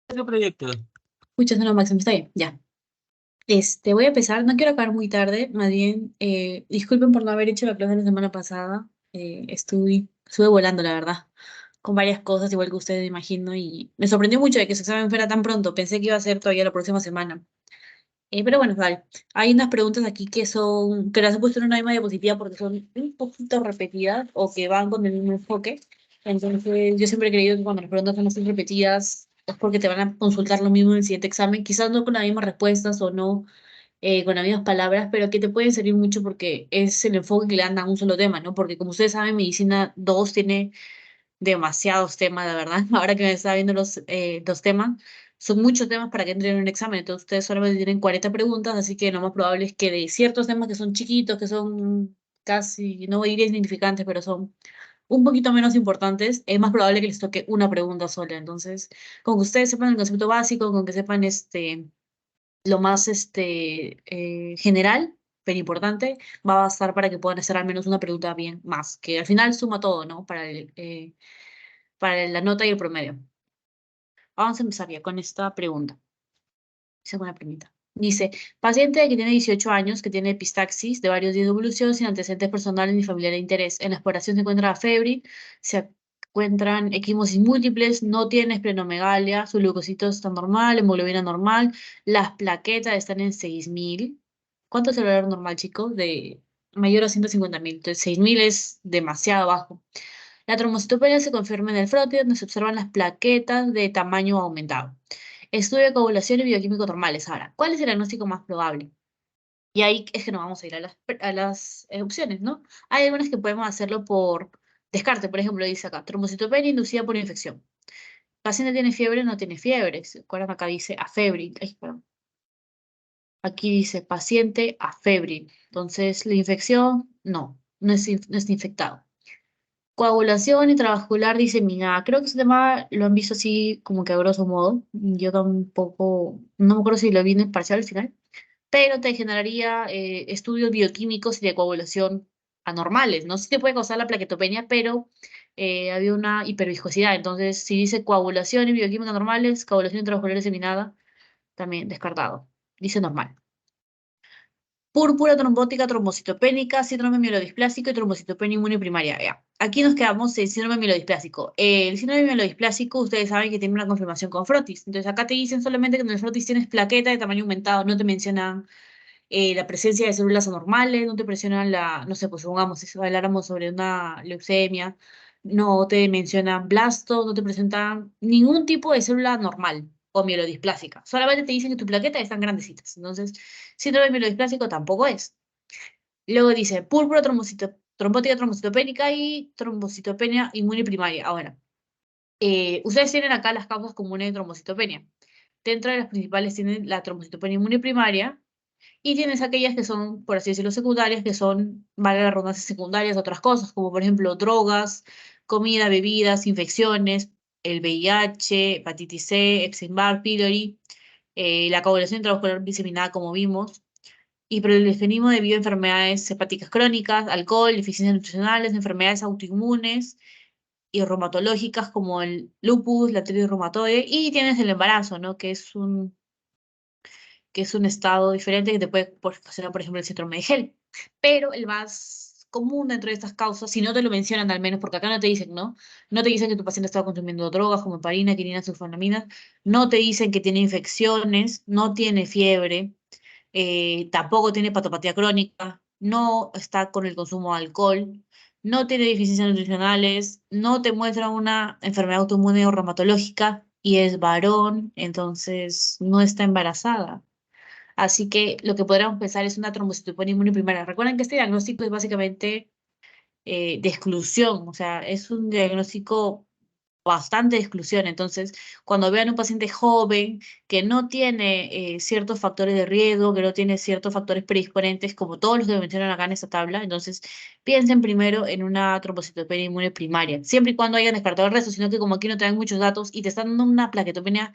¿Qué proyecto? Escuchando lo máximo, está bien, ya. Voy a empezar, no quiero acabar muy tarde, más bien, disculpen por no haber hecho la clase la semana pasada, estuve volando, la verdad, con varias cosas, igual que ustedes, me imagino, y me sorprendió mucho de que su examen fuera tan pronto, pensé que iba a ser todavía la próxima semana. Pero bueno, vale, hay unas preguntas aquí que las he puesto en una misma diapositiva porque son un poquito repetidas o que van con el mismo enfoque, entonces yo siempre he creído que cuando las preguntas son así repetidas es porque te van a consultar lo mismo en el siguiente examen, quizás no con las mismas respuestas o no con las mismas palabras, pero que te pueden servir mucho porque es el enfoque que le dan a un solo tema, ¿no? Porque como ustedes saben, Medicina 2 tiene demasiados temas, la verdad. Ahora que me está viendo los temas, son muchos temas para que entren en un examen. Entonces, ustedes solamente tienen 40 preguntas, así que lo más probable es que de ciertos temas que son chiquitos, que son casi, no voy a decir insignificantes, pero son un poquito menos importantes, es más probable que les toque una pregunta sola. Entonces, con que ustedes sepan el concepto básico, con que sepan lo más general, pero importante, va a bastar para que puedan hacer al menos una pregunta bien más, que al final suma todo, ¿no? Para la nota y el promedio. Vamos a empezar ya con esta pregunta. Segunda pregunta. Dice, paciente que tiene 18 años, que tiene epistaxis de varios días de evolución, sin antecedentes personales ni familiares de interés. En la exploración se encuentra febril, se encuentran equimosis múltiples, no tiene esplenomegalia, su leucocitos está normal, hemoglobina normal, las plaquetas están en 6.000. ¿Cuánto es el valor normal, chicos? De mayor a 150.000. Entonces, 6.000 es demasiado bajo. La trombocitopenia se confirma en el frotis, donde se observan las plaquetas de tamaño aumentado. Estudio de coagulación y bioquímico normales. Ahora, ¿cuál es el diagnóstico más probable? Y ahí es que nos vamos a ir a las opciones, ¿no? Hay algunas que podemos hacerlo por descarte, por ejemplo, dice acá, trombocitopenia inducida por infección. Paciente tiene fiebre, no tiene fiebre. ¿Se acuerdan? Acá dice afebril. Ay, perdón. Aquí dice paciente afebril. Entonces, la infección, no es infectado. Coagulación intravascular diseminada. Creo que ese tema lo han visto así como que a grosso modo. Yo tampoco, no me acuerdo si lo vi en el parcial al final, pero te generaría estudios bioquímicos y de coagulación anormales, ¿no? Sí te puede causar la plaquetopenia, pero había una hiperviscosidad. Entonces, si dice coagulación y bioquímica normales, coagulación intravascular diseminada, también descartado. Dice normal. Púrpura trombótica trombocitopénica, síndrome mielodisplásico y trombocitopenia inmune primaria. Ya. Aquí nos quedamos en síndrome mielodisplásico. El síndrome mielodisplásico, ustedes saben que tiene una confirmación con frotis. Entonces, acá te dicen solamente que en el frotis tienes plaqueta de tamaño aumentado, no te mencionan la presencia de células anormales, no te mencionan no sé, pues supongamos, si habláramos sobre una leucemia, no te mencionan blastos, no te presentan ningún tipo de célula normal o mielodisplásica. Solamente te dicen que tu plaqueta están grandecitas. Entonces, síndrome mielodisplásico tampoco es. Luego dice púrpura trombótica trombocitopénica y trombocitopenia inmune primaria. Ahora, ustedes tienen acá las causas comunes de trombocitopenia. Dentro de las principales tienen la trombocitopenia inmune primaria y tienes aquellas que son, por así decirlo, secundarias, que son, vale la redundancia, secundarias a otras cosas, como por ejemplo drogas, comida, bebidas, infecciones, el VIH, hepatitis C, Epstein-Barr, pylori, la coagulación intravascular diseminada, como vimos, y por el eufemismo debido a enfermedades hepáticas crónicas, alcohol, deficiencias nutricionales, enfermedades autoinmunes y reumatológicas como el lupus, la artritis reumatoide, y tienes el embarazo, ¿no? Que es un estado diferente que te puede ocasionar, por ejemplo, el síndrome de Gel. Pero el más común dentro de estas causas, si no te lo mencionan al menos, porque acá no te dicen, ¿no? No te dicen que tu paciente estaba consumiendo drogas como heparina, quinina, sulfonaminas, no te dicen que tiene infecciones, no tiene fiebre, tampoco tiene patopatía crónica, no está con el consumo de alcohol, no tiene deficiencias nutricionales, no te muestra una enfermedad autoinmune o reumatológica y es varón, entonces no está embarazada. Así que lo que podríamos pensar es una trombocitopenia inmune primaria. Recuerden que este diagnóstico es básicamente de exclusión, o sea, es un diagnóstico bastante de exclusión. Entonces, cuando vean un paciente joven que no tiene ciertos factores de riesgo, que no tiene ciertos factores predisponentes, como todos los que mencionan acá en esta tabla, entonces piensen primero en una trombocitopenia inmune primaria, siempre y cuando hayan descartado el resto, sino que como aquí no te dan muchos datos y te están dando una plaquetopenia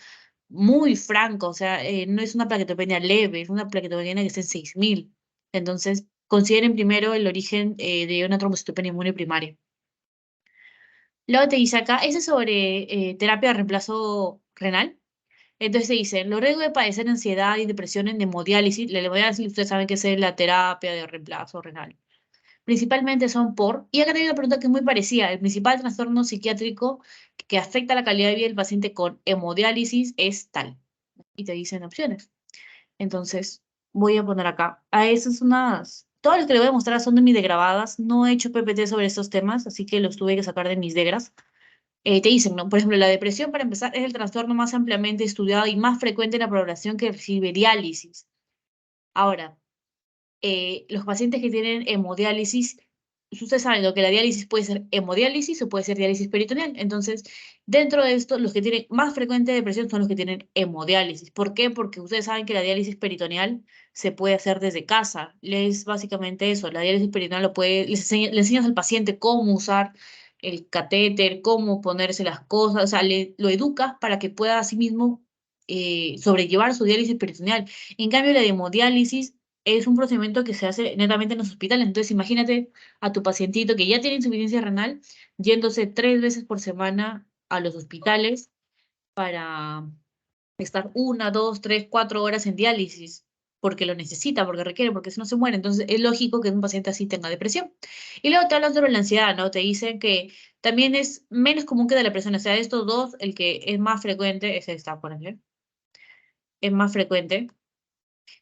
muy franca, o sea, no es una plaquetopenia leve, es una plaquetopenia que está en 6.000. Entonces, consideren primero el origen de una trombocitopenia inmune primaria. Luego te dice acá, ese es sobre terapia de reemplazo renal. Entonces te dicen, los riesgos de padecer ansiedad y depresión en hemodiálisis, la hemodiálisis ustedes saben que es la terapia de reemplazo renal. Principalmente son por, y acá hay una pregunta que es muy parecida, el principal trastorno psiquiátrico que afecta la calidad de vida del paciente con hemodiálisis es tal. Y te dicen opciones. Entonces, voy a poner acá. A esas unas. Todas las que le voy a mostrar son de mis degrabadas. No he hecho PPT sobre estos temas, así que los tuve que sacar de mis degras. Te dicen, ¿no? Por ejemplo, la depresión, para empezar, es el trastorno más ampliamente estudiado y más frecuente en la población que recibe diálisis. Ahora, los pacientes que tienen hemodiálisis, ustedes saben lo que la diálisis puede ser hemodiálisis o puede ser diálisis peritoneal. Entonces, dentro de esto, los que tienen más frecuente depresión son los que tienen hemodiálisis. ¿Por qué? Porque ustedes saben que la diálisis peritoneal se puede hacer desde casa. Es básicamente eso. La diálisis peritoneal le enseñas al paciente cómo usar el catéter, cómo ponerse las cosas, o sea, lo educas para que pueda a sí mismo sobrellevar su diálisis peritoneal. En cambio, la hemodiálisis es un procedimiento que se hace netamente en los hospitales. Entonces, imagínate a tu pacientito que ya tiene insuficiencia renal yéndose 3 veces por semana a los hospitales para estar 1, 2, 3, 4 horas en diálisis, porque lo necesita, porque requiere, porque si no se muere. Entonces, es lógico que un paciente así tenga depresión. Y luego te hablan sobre la ansiedad, ¿no? Te dicen que también es menos común que de la depresión. O sea, de estos dos, el que es más frecuente es esta, por ejemplo. Es más frecuente.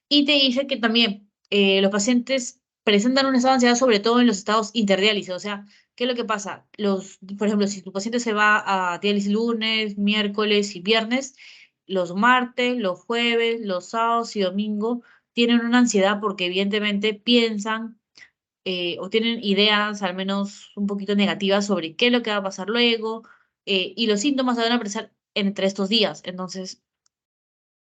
Y te dice que también los pacientes presentan un estado de ansiedad, sobre todo en los estados interdiálisis. O sea, ¿qué es lo que pasa? Por ejemplo, si tu paciente se va a diálisis lunes, miércoles y viernes, los martes, los jueves, los sábados y domingo tienen una ansiedad porque evidentemente piensan o tienen ideas al menos un poquito negativas sobre qué es lo que va a pasar luego y los síntomas se van a presentar entre estos días. Entonces,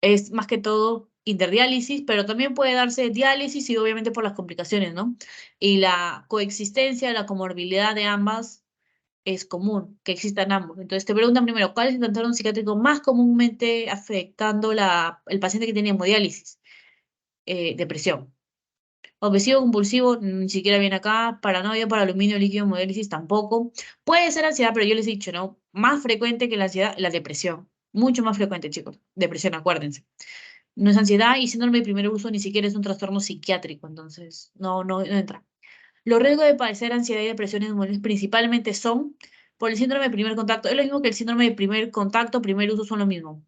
es más que todo interdiálisis, pero también puede darse diálisis y obviamente por las complicaciones, ¿no? Y la coexistencia, la comorbilidad de ambas es común, que existan ambos. Entonces te preguntan primero, ¿cuál es el trastorno psiquiátrico más comúnmente afectando el paciente que tiene hemodiálisis? Depresión. Obsesivo compulsivo, ni siquiera viene acá. Paranoia por aluminio líquido hemodiálisis tampoco. Puede ser ansiedad, pero yo les he dicho, ¿no? Más frecuente que la ansiedad, la depresión. Mucho más frecuente, chicos. Depresión, acuérdense. No es ansiedad y síndrome de primer uso ni siquiera es un trastorno psiquiátrico, entonces no entra. Los riesgos de padecer ansiedad y depresión en mujeres principalmente son por el síndrome de primer contacto. Es lo mismo que el síndrome de primer contacto, primer uso son lo mismo.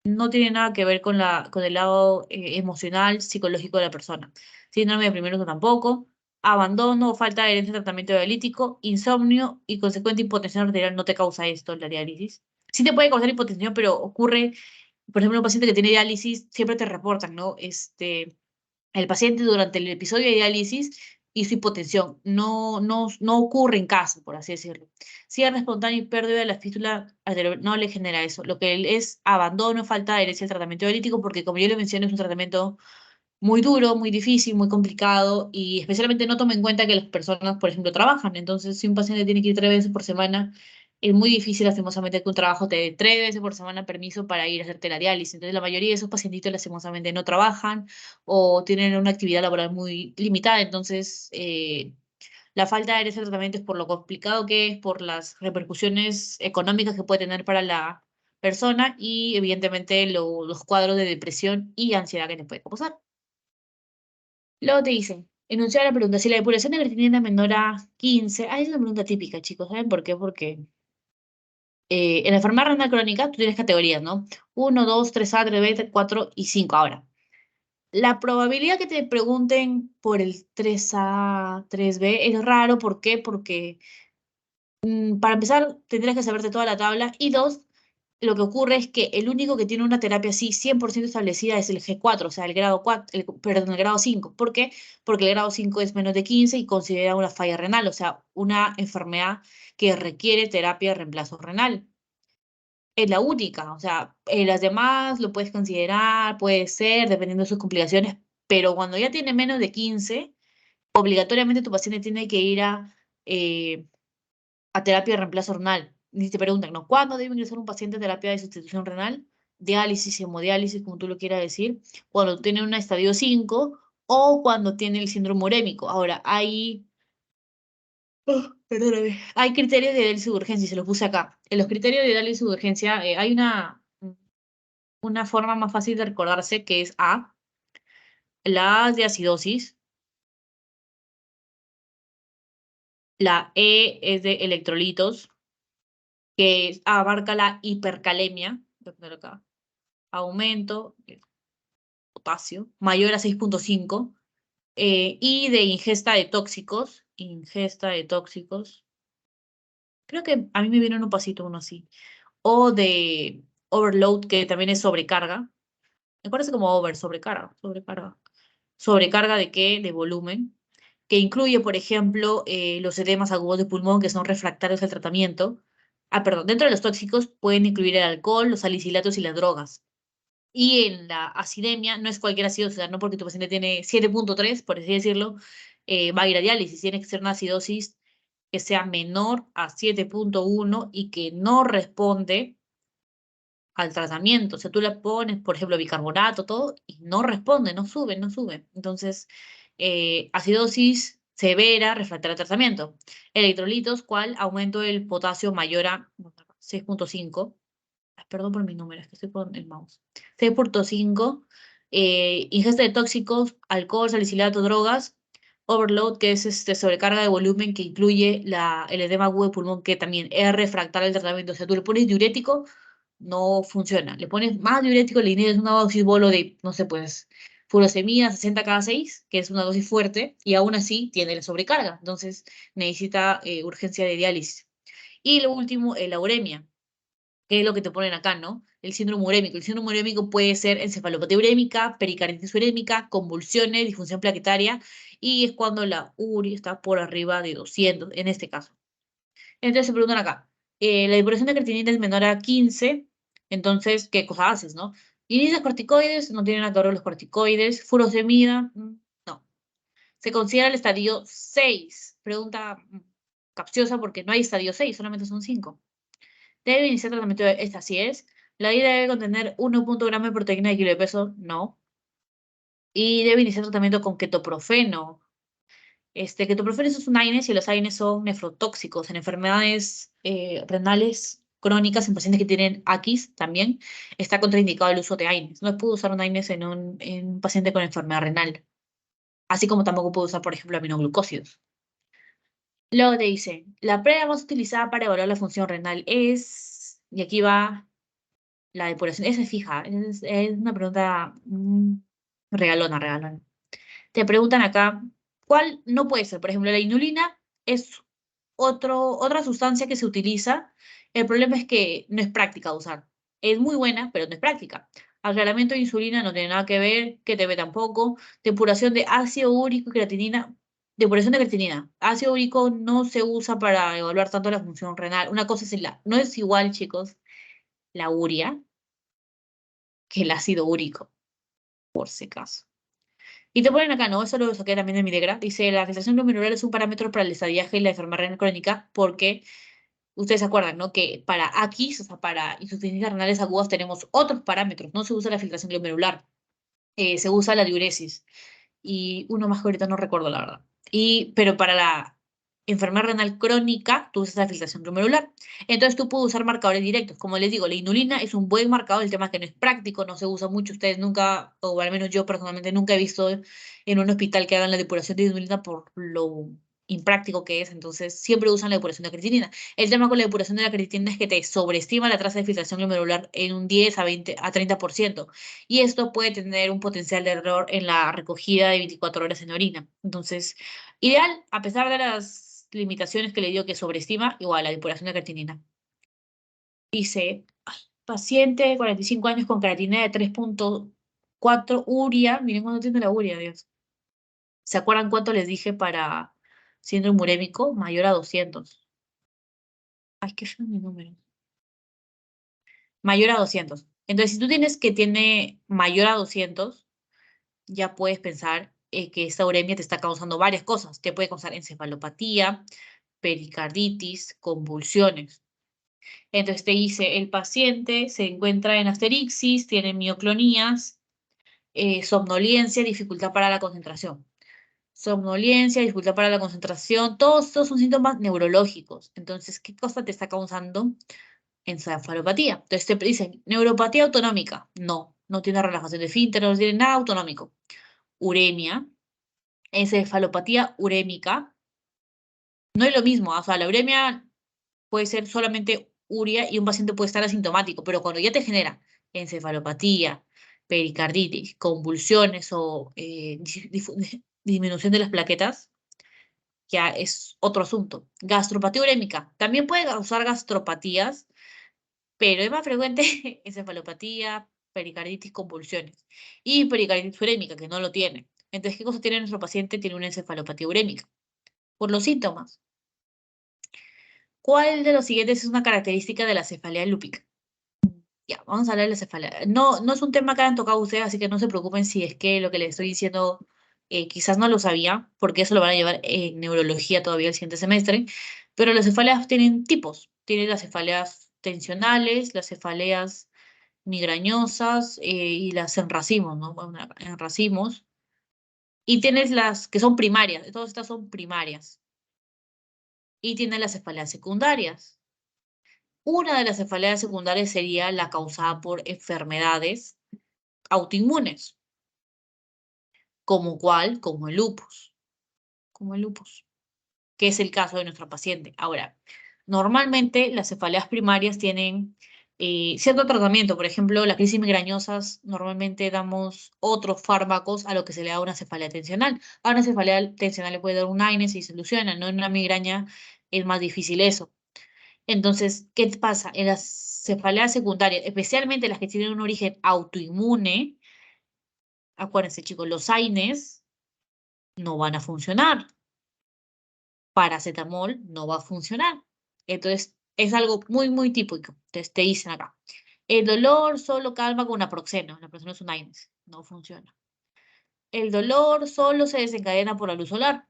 No tiene nada que ver con el lado emocional, psicológico de la persona. Síndrome de primer uso tampoco. Abandono o falta de adherencia al tratamiento dialítico, insomnio y consecuente hipotensión arterial no te causa esto, la diálisis. Sí te puede causar hipotensión, pero ocurre por ejemplo, un paciente que tiene diálisis, siempre te reportan, ¿no? El paciente durante el episodio de diálisis hizo hipotensión. No ocurre en casa, por así decirlo. Cierre espontáneo y pérdida de la fístula arterial no le genera eso. Lo que él es abandono, falta de adherencia al tratamiento dialítico, porque como yo le mencioné, es un tratamiento muy duro, muy difícil, muy complicado y especialmente no toma en cuenta que las personas, por ejemplo, trabajan. Entonces, si un paciente tiene que ir 3 veces por semana, es muy difícil, lastimosamente, que un trabajo te dé 3 veces por semana permiso para ir a hacerte la diálisis. Entonces, la mayoría de esos pacientitos, lastimosamente, no trabajan o tienen una actividad laboral muy limitada. Entonces, la falta de ese tratamiento es por lo complicado que es, por las repercusiones económicas que puede tener para la persona y, evidentemente, los cuadros de depresión y ansiedad que te puede causar. Luego te dicen, enunciar la pregunta, si la depuración de creatinina menor a 15, es una pregunta típica, chicos, ¿saben por qué? Porque en la enfermedad renal crónica tú tienes categorías, ¿no? 1, 2, 3A, 3B, 4 y 5. Ahora, la probabilidad que te pregunten por el 3A, 3B es raro, ¿por qué? Porque para empezar tendrías que saberte toda la tabla y dos, lo que ocurre es que el único que tiene una terapia así 100% establecida es el G4, o sea, el grado 4, perdón, el grado 5. ¿Por qué? Porque el grado 5 es menos de 15 y considera una falla renal, o sea, una enfermedad que requiere terapia de reemplazo renal. Es la única, o sea, las demás lo puedes considerar, puede ser, dependiendo de sus complicaciones, pero cuando ya tiene menos de 15, obligatoriamente tu paciente tiene que ir eh, a terapia de reemplazo renal. Y te preguntan, ¿no? ¿Cuándo debe ingresar un paciente a terapia de sustitución renal? Diálisis, hemodiálisis, como tú lo quieras decir, cuando tiene un estadio 5 o cuando tiene el síndrome urémico. Ahora, perdóname, hay criterios de diálisis de urgencia, y se los puse acá. En los criterios de diálisis de urgencia hay una forma más fácil de recordarse que es A, la A es de acidosis, la E es de electrolitos, que abarca la hipercalemia, voy a poner acá, aumento de potasio, mayor a 6,5, y de ingesta de tóxicos, creo que a mí me viene un pasito uno así, o de overload, que también es sobrecarga, me parece como sobrecarga ¿de qué? De volumen, que incluye, por ejemplo, los edemas agudos de pulmón que son refractarios al tratamiento. Ah, perdón, dentro de los tóxicos pueden incluir el alcohol, los salicilatos y las drogas. Y en la acidemia no es cualquier acidosis, o sea, no porque tu paciente tiene 7,3, por así decirlo, va a ir a diálisis. Tiene que ser una acidosis que sea menor a 7,1 y que no responde al tratamiento. O sea, tú le pones, por ejemplo, bicarbonato, todo, y no responde, no sube, no sube. Entonces, acidosis severa, refractaria al tratamiento. Electrolitos, ¿cuál? Aumento del potasio mayor a 6,5. Perdón por mis números, que estoy con el mouse. 6,5. Ingesta de tóxicos, alcohol, salicilato, drogas. Overload, que es sobrecarga de volumen que incluye el edema agudo de pulmón, que también es refractario al tratamiento. O sea, tú le pones diurético, no funciona. Le pones más diurético, le inyectas una dosis bolo de, no sé, pues, furosemida 60 cada 6, que es una dosis fuerte, y aún así tiene la sobrecarga. Entonces, necesita urgencia de diálisis. Y lo último, la uremia, que es lo que te ponen acá, ¿no? El síndrome urémico. El síndrome urémico puede ser encefalopatía urémica, pericarditis urémica, convulsiones, disfunción plaquetaria, y es cuando la URI está por arriba de 200, en este caso. Entonces se preguntan acá, la depuración de creatinina es menor a 15, entonces, ¿qué cosa haces, no? Inicias corticoides, no tienen nada que ver los corticoides. Furosemida, no. Se considera el estadio 6. Pregunta capciosa porque no hay estadio 6, solamente son 5. Debe iniciar tratamiento de esta, sí es. La dieta debe contener 1 gramo de proteína de kilo de peso, no. Y debe iniciar tratamiento con ketoprofeno. Ketoprofeno es un AINES y los AINES son nefrotóxicos en enfermedades renales crónicas, en pacientes que tienen AQIS también. Está contraindicado el uso de AINES. No puedo usar un AINES en un paciente con enfermedad renal. Así como tampoco puedo usar, por ejemplo, aminoglucósidos. Luego te dice, la prueba más utilizada para evaluar la función renal es, y aquí va la depuración. Esa es fija, es una pregunta regalona, regalona. Te preguntan acá, ¿cuál no puede ser? Por ejemplo, la inulina es otra sustancia que se utiliza. El problema es que no es práctica de usar. Es muy buena, pero no es práctica. Aclaramiento de insulina no tiene nada que ver, KTP tampoco. Depuración de ácido úrico y creatinina. Depuración de creatinina. Ácido úrico no se usa para evaluar tanto la función renal. Una cosa es no es igual, chicos, la urea que el ácido úrico, por si acaso. Y te ponen acá, ¿no? Eso lo saqué también de mi degra. Dice, la filtración glomerular es un parámetro para el estadiaje y la enfermedad renal crónica porque ustedes se acuerdan, ¿no? Que para AQIS, o sea, para insuficiencias renales agudas, tenemos otros parámetros. No se usa la filtración glomerular, se usa la diuresis. Y uno más que ahorita no recuerdo, la verdad. Pero para la enfermedad renal crónica, tú usas la filtración glomerular. Entonces tú puedes usar marcadores directos. Como les digo, la inulina es un buen marcador, el tema es que no es práctico, no se usa mucho. Ustedes nunca, o al menos yo personalmente nunca he visto en un hospital que hagan la depuración de inulina por lo impráctico que es. Entonces siempre usan la depuración de creatinina. El tema con la depuración de la creatinina es que te sobreestima la tasa de filtración glomerular en un 10 a 20 a 30%. Y esto puede tener un potencial de error en la recogida de 24 horas en orina. Entonces, ideal, a pesar de las limitaciones que le dio que sobreestima, igual la depuración de creatinina. Dice, paciente de 45 años con creatinina de 3,4 urea. Miren cuándo tiene la urea, Dios. ¿Se acuerdan cuánto les dije para síndrome urémico? Mayor a 200. Ay, qué feo mi número. Mayor a 200. Entonces, si tú tienes que tiene mayor a 200, ya puedes pensar que esta uremia te está causando varias cosas. Te puede causar encefalopatía, pericarditis, convulsiones. Entonces te dice, el paciente se encuentra en asterixis, tiene mioclonías, somnolencia, dificultad para la concentración. Somnolencia, dificultad para la concentración, todos estos son síntomas neurológicos. Entonces, ¿qué cosa te está causando encefalopatía. Entonces te dicen, neuropatía autonómica. No, no tiene relajación de esfínter, no tiene nada autonómico. Uremia, encefalopatía urémica. No es lo mismo, o sea, la uremia puede ser solamente uria y un paciente puede estar asintomático, pero cuando ya te genera encefalopatía, pericarditis, convulsiones o disminución de las plaquetas, ya es otro asunto. Gastropatía urémica también puede causar gastropatías, pero es más frecuente encefalopatía, pericarditis, convulsiones y pericarditis urémica, que no lo tiene. Entonces, ¿qué cosa tiene nuestro paciente? Tiene una encefalopatía urémica. Por los síntomas. ¿Cuál de los siguientes es una característica de la cefalea lúpica? Ya, vamos a hablar de la cefalea. No, no es un tema que han tocado ustedes, así que no se preocupen si es que lo que les estoy diciendo quizás no lo sabía, porque eso lo van a llevar en neurología todavía el siguiente semestre. Pero las cefaleas tienen tipos. Tienen las cefaleas tensionales, las cefaleas migrañosas y las en racimos, ¿no? Bueno, en racimos. Y tienes las que son primarias, todas estas son primarias. Y tienes las cefaleas secundarias. Una de las cefaleas secundarias sería la causada por enfermedades autoinmunes, como cuál, como el lupus, que es el caso de nuestra paciente. Ahora, normalmente las cefaleas primarias tienen cierto tratamiento, por ejemplo, las crisis migrañosas, normalmente damos otros fármacos a lo que se le da una cefalea tensional. A una cefalea tensional le puede dar un AINES y se soluciona, ¿no? En una migraña es más difícil eso. Entonces, ¿qué pasa? En las cefaleas secundarias, especialmente las que tienen un origen autoinmune, acuérdense chicos, los AINES no van a funcionar. Paracetamol no va a funcionar. Entonces, es algo muy, muy típico. Entonces, te dicen acá, el dolor solo calma con naproxeno. Naproxeno es un AINES, no funciona. El dolor solo se desencadena por la luz solar,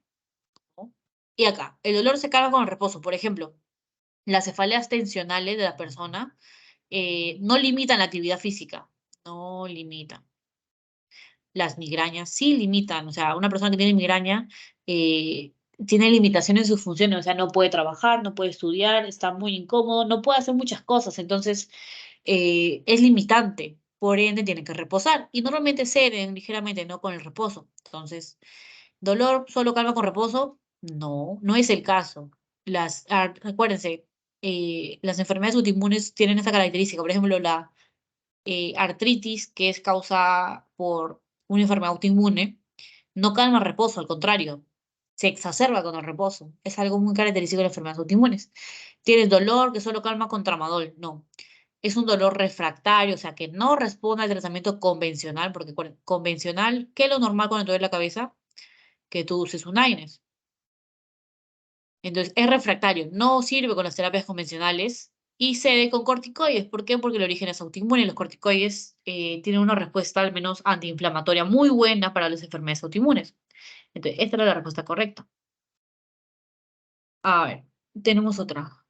¿no? Y acá, el dolor se calma con el reposo. Por ejemplo, las cefaleas tensionales de la persona no limitan la actividad física, no limitan. Las migrañas sí limitan, o sea, una persona que tiene migraña tiene limitaciones en sus funciones, o sea, no puede trabajar, no puede estudiar, está muy incómodo, no puede hacer muchas cosas, entonces es limitante, por ende tiene que reposar y normalmente ceden ligeramente, no con el reposo. Entonces, dolor solo calma con reposo, no, no es el caso. Acuérdense, las enfermedades autoinmunes tienen esta característica, por ejemplo, la artritis, que es causada por una enfermedad autoinmune, no calma el reposo, al contrario, se exacerba con el reposo. Es algo muy característico de las enfermedades autoinmunes. Tienes dolor que solo calma con tramadol, no. Es un dolor refractario, o sea, que no responde al tratamiento convencional, porque convencional, ¿qué es lo normal cuando te duele la cabeza? Que tú uses un AINES. Entonces, es refractario, no sirve con las terapias convencionales y cede con corticoides. ¿Por qué? Porque el origen es autoinmune y los corticoides tienen una respuesta al menos antiinflamatoria muy buena para las enfermedades autoinmunes. Entonces, esta era la respuesta correcta. A ver, tenemos otra.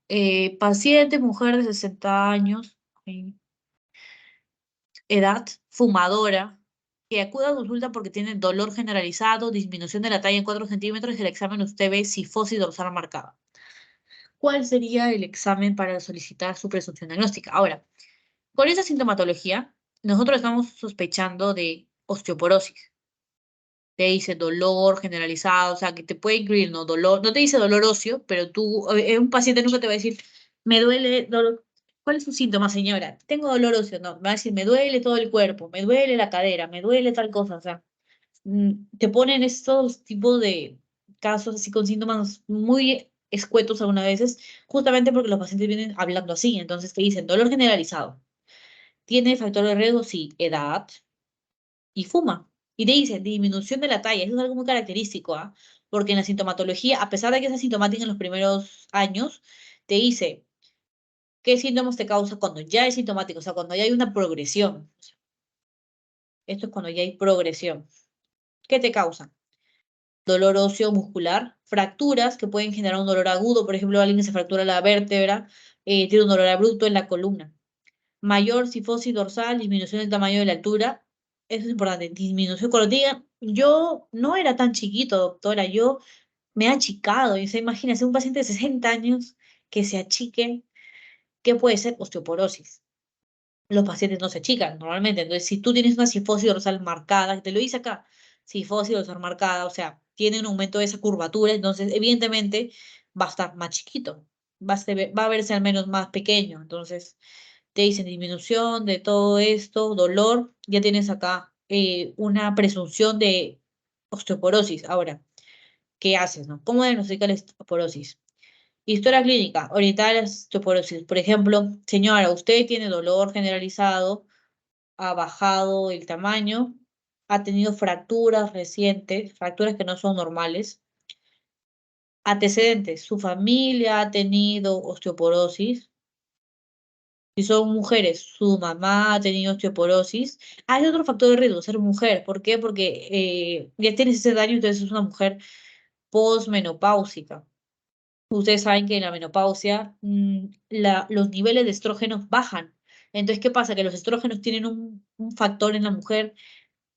Paciente, mujer de 60 años, edad, fumadora, que acude a consulta porque tiene dolor generalizado, disminución de la talla en 4 centímetros y el examen usted ve cifosis dorsal marcada. ¿Cuál sería el examen para solicitar su presunción diagnóstica? Ahora, con esa sintomatología, nosotros estamos sospechando de osteoporosis. Te dice dolor generalizado, o sea, que te puede incluir, no dolor, no te dice dolor óseo, pero tú, un paciente nunca te va a decir, me duele, dolor. ¿Cuál es su síntoma, señora? Tengo dolor óseo, no, me va a decir, me duele todo el cuerpo, me duele la cadera, me duele tal cosa, o sea, te ponen estos tipos de casos así con síntomas muy escuetos algunas veces, justamente porque los pacientes vienen hablando así, entonces te dicen dolor generalizado. ¿Tiene factor de riesgo? Sí, edad y fuma. Y te dicen disminución de la talla, eso es algo muy característico, ¿ah? Porque en la sintomatología, a pesar de que es asintomática en los primeros años, te dice qué síntomas te causa cuando ya es sintomático, o sea, cuando ya hay una progresión. Esto es cuando ya hay progresión. ¿Qué te causa? Dolor óseo muscular, fracturas que pueden generar un dolor agudo, por ejemplo, alguien que se fractura la vértebra, tiene un dolor abrupto en la columna. Mayor cifosis dorsal, disminución del tamaño de la altura, eso es importante, disminución, cuando te digan, yo no era tan chiquito, doctora, yo me he achicado, y se imagínese un paciente de 60 años que se achique, ¿Qué puede ser? Osteoporosis. Los pacientes no se achican normalmente. Entonces, si tú tienes una cifosis dorsal marcada, te lo dice acá, cifosis dorsal marcada, o sea, tiene un aumento de esa curvatura, entonces evidentemente va a estar más chiquito, va a verse al menos más pequeño. Entonces, te dicen disminución de todo esto, dolor, ya tienes acá una presunción de osteoporosis. Ahora, ¿qué haces, no? ¿Cómo diagnosticar la osteoporosis? Historia clínica, orientada a la osteoporosis. Por ejemplo, señora, usted tiene dolor generalizado, ha bajado el tamaño, ha tenido fracturas recientes, fracturas que no son normales. Antecedentes, su familia ha tenido osteoporosis. Si son mujeres, su mamá ha tenido osteoporosis. Hay otro factor de riesgo, ser mujer. ¿Por qué? Porque ya tiene ese daño, entonces es una mujer posmenopáusica. Ustedes saben que en la menopausia los niveles de estrógenos bajan. Entonces, ¿qué pasa? Que los estrógenos tienen un factor en la mujer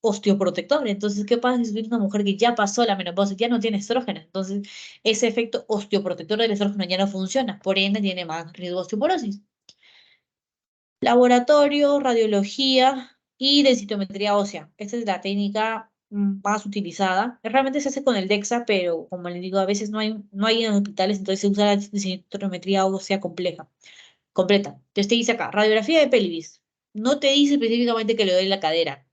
osteoprotector. Entonces, ¿qué pasa si tienes una mujer que ya pasó la menopausia, ya no tiene estrógeno? Entonces, ese efecto osteoprotector del estrógeno ya no funciona, por ende tiene más riesgo de osteoporosis. Laboratorio, radiología y densitometría ósea. Esta es la técnica más utilizada. Realmente se hace con el DEXA, pero como les digo, a veces no hay en hospitales, entonces se usa la densitometría ósea completa. Entonces te dice acá, radiografía de pelvis. No te dice específicamente que le duele la cadera.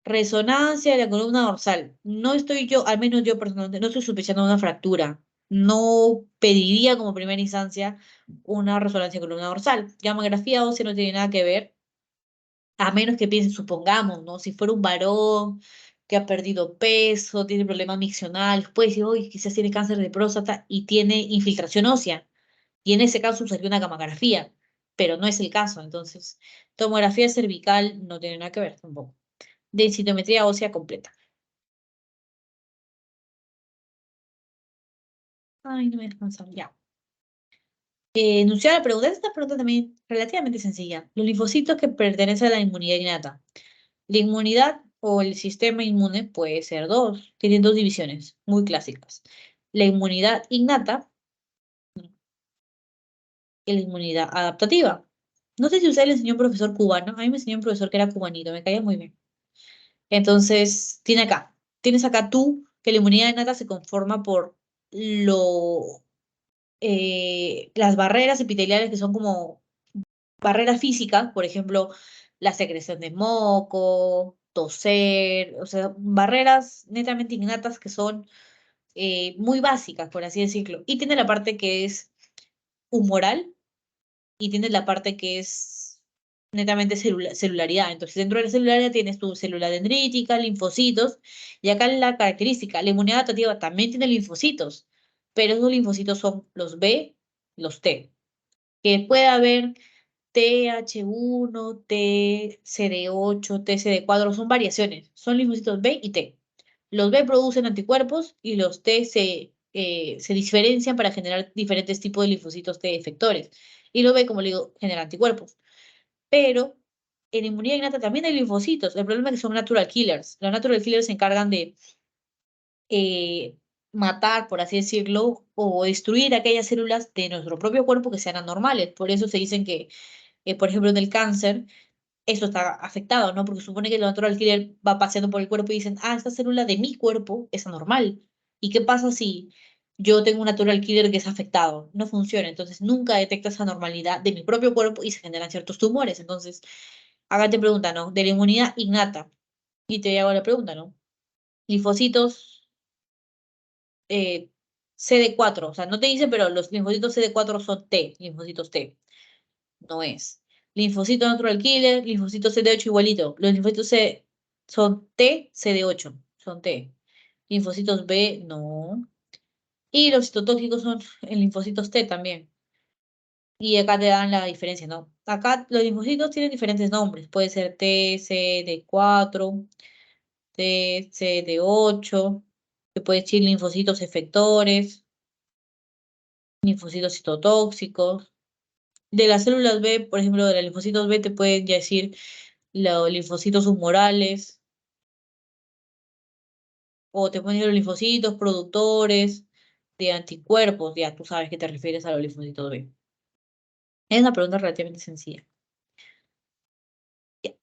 Resonancia de la columna dorsal. No estoy yo, al menos yo personalmente, no estoy sospechando una fractura. No pediría como primera instancia una resonancia de columna dorsal. Gamografía ósea no tiene nada que ver, a menos que piensen, supongamos, ¿no? Si fuera un varón que ha perdido peso, tiene problemas miccionales, puede decir, oye, quizás tiene cáncer de próstata y tiene infiltración ósea. Y en ese caso usaría una gamografía, pero no es el caso. Entonces, tomografía cervical no tiene nada que ver tampoco. Densitometría ósea completa. Ay, no me descansar, ya. Enunciar la pregunta. Esta pregunta también relativamente sencilla. Los linfocitos que pertenecen a la inmunidad innata. La inmunidad o el sistema inmune puede ser dos. Tienen dos divisiones muy clásicas. La inmunidad innata y la inmunidad adaptativa. No sé si usted le enseñó a un profesor cubano. A mí me enseñó un profesor que era cubanito, me caía muy bien. Entonces, tienes acá tú que la inmunidad innata se conforma por las barreras epiteliales que son como barreras físicas, por ejemplo, la secreción de moco, toser, o sea, barreras netamente innatas que son muy básicas, por así decirlo. Y tiene la parte que es humoral y tiene la parte que es netamente celularidad. Entonces, dentro de la celularidad tienes tu célula dendrítica, linfocitos, y acá la característica, la inmunidad adaptativa también tiene linfocitos, pero esos linfocitos son los B, los T, que puede haber TH1, TCD8, TCD4, son variaciones, son linfocitos B y T. Los B producen anticuerpos y los T se diferencian para generar diferentes tipos de linfocitos T efectores. Y los B, como le digo, generan anticuerpos. Pero en inmunidad innata también hay linfocitos. El problema es que son natural killers. Los natural killers se encargan de eh, matar, por así decirlo, o destruir aquellas células de nuestro propio cuerpo que sean anormales. Por eso se dicen que, por ejemplo, en el cáncer, eso está afectado, ¿no? Porque supone que el natural killer va paseando por el cuerpo y dicen, esta célula de mi cuerpo es anormal. ¿Y qué pasa si yo tengo un natural killer que es afectado? No funciona. Entonces, nunca detecta esa normalidad de mi propio cuerpo y se generan ciertos tumores. Entonces, acá te pregunta, ¿no? De la inmunidad innata. Y te hago la pregunta, ¿no? Linfocitos CD4, o sea, no te dice, pero los linfocitos CD4 son T, linfocitos T. No es. Linfocito natural killer, linfocito CD8 igualito. Los linfocitos C son T, CD8, son T. Linfocitos B, no. Y los citotóxicos son en linfocitos T también. Y acá te dan la diferencia, ¿no? Acá los linfocitos tienen diferentes nombres. Puede ser TCD4, TCD8, se puede decir linfocitos efectores, linfocitos citotóxicos. De las células B, por ejemplo, de los linfocitos B te pueden ya decir los linfocitos humorales, o te pueden decir los linfocitos productores de anticuerpos, ya tú sabes que te refieres a los linfocitos B. Es una pregunta relativamente sencilla. Ya.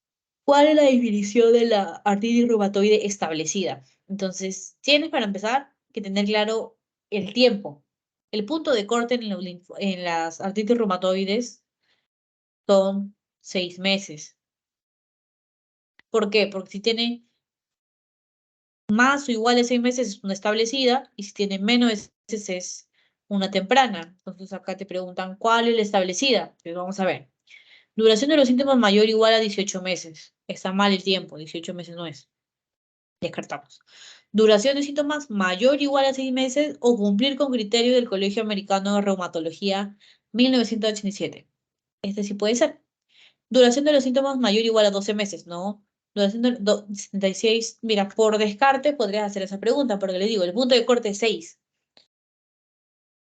¿Cuál es la definición de la artritis reumatoide establecida? Entonces, tienes para empezar que tener claro el tiempo. El punto de corte en las artritis reumatoides son 6 meses. ¿Por qué? Porque si tiene más o igual de 6 meses es una establecida y si tiene menos de 6 meses es una temprana. Entonces acá te preguntan cuál es la establecida. Pues vamos a ver. Duración de los síntomas mayor o igual a 18 meses. Está mal el tiempo, 18 meses no es. Descartamos. Duración de síntomas mayor o igual a 6 meses o cumplir con criterio del Colegio Americano de Reumatología 1987. Este sí puede ser. Duración de los síntomas mayor o igual a 12 meses, ¿no? Duración de 76, mira, por descarte podrías hacer esa pregunta, porque le digo, el punto de corte es 6.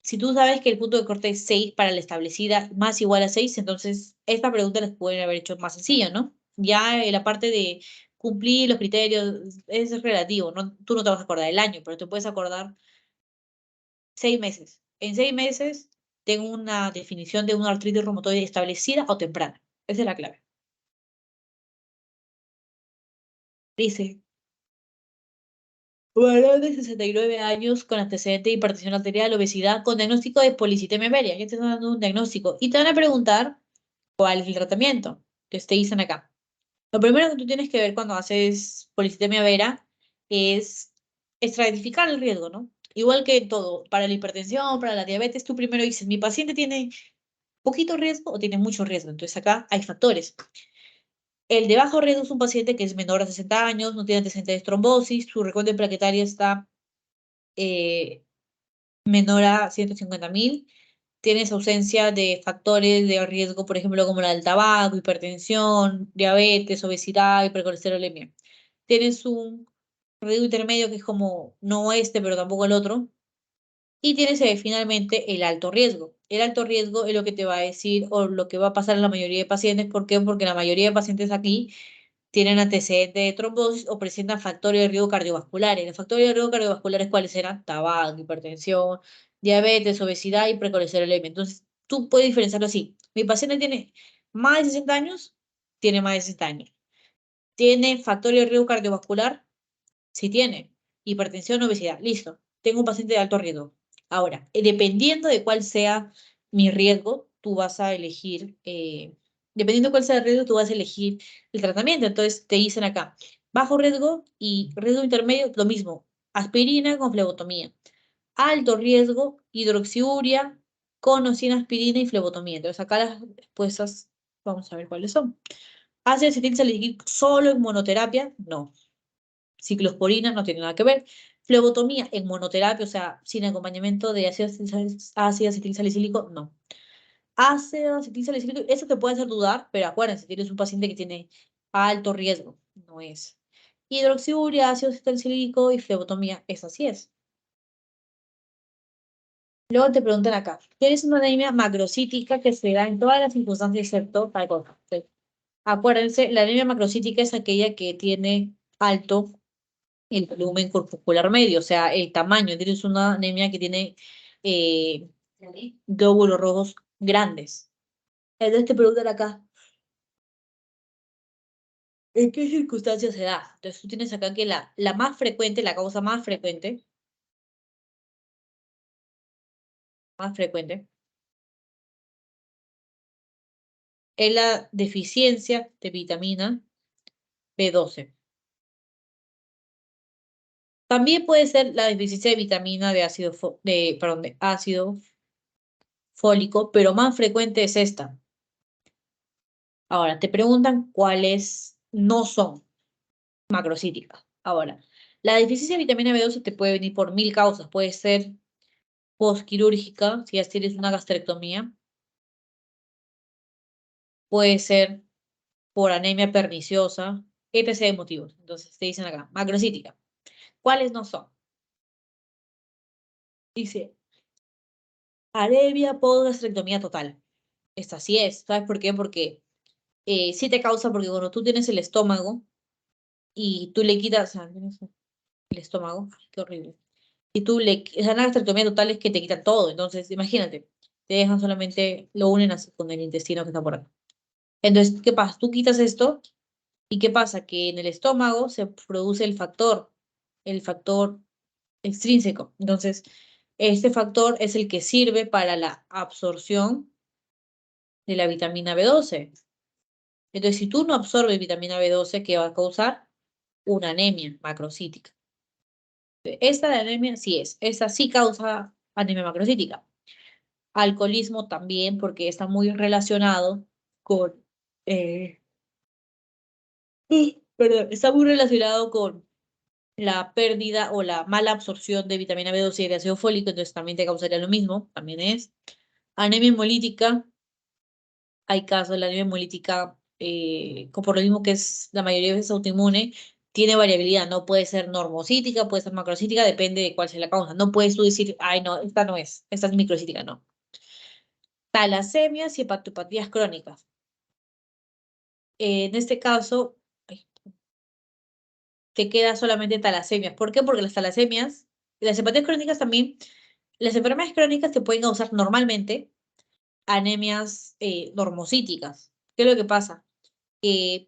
Si tú sabes que el punto de corte es 6 para la establecida más igual a 6, entonces esta pregunta les pueden haber hecho más sencilla, ¿no? Ya en la parte de cumplir los criterios es relativo, ¿no? Tú no te vas a acordar del año, pero te puedes acordar 6 meses. En 6 meses tengo una definición de una artritis reumatoide establecida o temprana. Esa es la clave. Dice, varón de 69 años con antecedente de hipertensión arterial, obesidad, con diagnóstico de policitemia media. Ya te están dando un diagnóstico. Y te van a preguntar cuál es el tratamiento. Entonces te dicen acá. Lo primero que tú tienes que ver cuando haces policitemia vera es estratificar el riesgo, ¿no? Igual que todo, para la hipertensión, para la diabetes, tú primero dices, ¿mi paciente tiene poquito riesgo o tiene mucho riesgo? Entonces acá hay factores. El de bajo riesgo es un paciente que es menor a 60 años, no tiene antecedentes de trombosis, su recuento plaquetaria está eh, menor a 150.000. Tienes ausencia de factores de riesgo, por ejemplo, como la del tabaco, hipertensión, diabetes, obesidad, hipercolesterolemia. Tienes un riesgo intermedio que es como no este, pero tampoco el otro. Y tienes finalmente el alto riesgo. El alto riesgo es lo que te va a decir o lo que va a pasar en la mayoría de pacientes. ¿Por qué? Porque la mayoría de pacientes aquí tienen antecedentes de trombosis o presentan factores de riesgo cardiovasculares. Los factores de riesgo cardiovasculares, ¿cuáles eran? Tabaco, hipertensión, diabetes, obesidad y precolesterolemia. Entonces, tú puedes diferenciarlo así. Mi paciente tiene más de 60 años, tiene más de 60 años. ¿Tiene factores de riesgo cardiovascular? Sí tiene. Hipertensión, obesidad. Listo. Tengo un paciente de alto riesgo. Ahora, dependiendo de cuál sea mi riesgo, tú vas a elegir, dependiendo de cuál sea el riesgo, tú vas a elegir el tratamiento. Entonces, te dicen acá, bajo riesgo y riesgo intermedio, lo mismo. Aspirina con flebotomía. Alto riesgo, hidroxiuria con o sin aspirina y flebotomía. Entonces, acá las respuestas, vamos a ver cuáles son. ¿Ácido acetilsalicílico solo en monoterapia? No. Ciclosporina no tiene nada que ver. Flebotomía en monoterapia, o sea, sin acompañamiento de ácido acetilsalicílico, no. Ácido acetilsalicílico, eso te puede hacer dudar, pero acuérdense, tienes un paciente que tiene alto riesgo, no es. Hidroxiuria, ácido acetilsalicílico y flebotomía, eso sí es. Luego te preguntan acá, ¿tienes una anemia macrocítica que se da en todas las circunstancias excepto tal cosa? Entonces, acuérdense, la anemia macrocítica es aquella que tiene alto el volumen corpuscular medio, o sea, el tamaño. Tienes una anemia que tiene eh, glóbulos rojos grandes. Entonces te preguntan acá, ¿en qué circunstancias se da? Entonces tú tienes acá que la más frecuente, la causa más frecuente, es la deficiencia de vitamina B12. También puede ser la deficiencia de vitamina de ácido, perdón, de ácido fólico, pero más frecuente es esta. Ahora, te preguntan cuáles no son macrocíticas. Ahora, la deficiencia de vitamina B12 te puede venir por mil causas. Puede ser postquirúrgica, si ya tienes una gastrectomía. Puede ser por anemia perniciosa, etc. de motivos. Entonces, te dicen acá, macrocítica. ¿Cuáles no son? Dice, anemia postgastrectomía total. Esta sí es. ¿Sabes por qué? Porque sí te causa, porque cuando tú tienes el estómago y tú le quitas, o sea, tienes el estómago, ay, qué horrible. Y tú le, esa gastrectomía total es que te quita todo. Entonces, imagínate. Te dejan solamente, lo unen así con el intestino que está por acá. Entonces, ¿qué pasa? Tú quitas esto y ¿qué pasa? Que en el estómago se produce el factor extrínseco. Entonces, este factor es el que sirve para la absorción de la vitamina B12. Entonces, si tú no absorbes vitamina B12, ¿qué va a causar? Una anemia macrocítica. Esta de anemia sí es, esta sí causa anemia macrocítica. Alcoholismo también, porque está muy relacionado con, eh, perdón, está muy relacionado con la pérdida o la mala absorción de vitamina B12 y de ácido fólico, entonces también te causaría lo mismo, también es. Anemia hemolítica, hay casos de la anemia hemolítica, por lo mismo que es la mayoría de veces autoinmune, tiene variabilidad, no puede ser normocítica, puede ser macrocítica, depende de cuál sea la causa. No puedes tú decir, ay, no, esta no es, esta es microcítica, no. Talasemias y hepatopatías crónicas. En este caso, ay, te queda solamente talasemias. ¿Por qué? Porque las hepatías crónicas también, las enfermedades crónicas te pueden causar normalmente anemias normocíticas. ¿Qué es lo que pasa?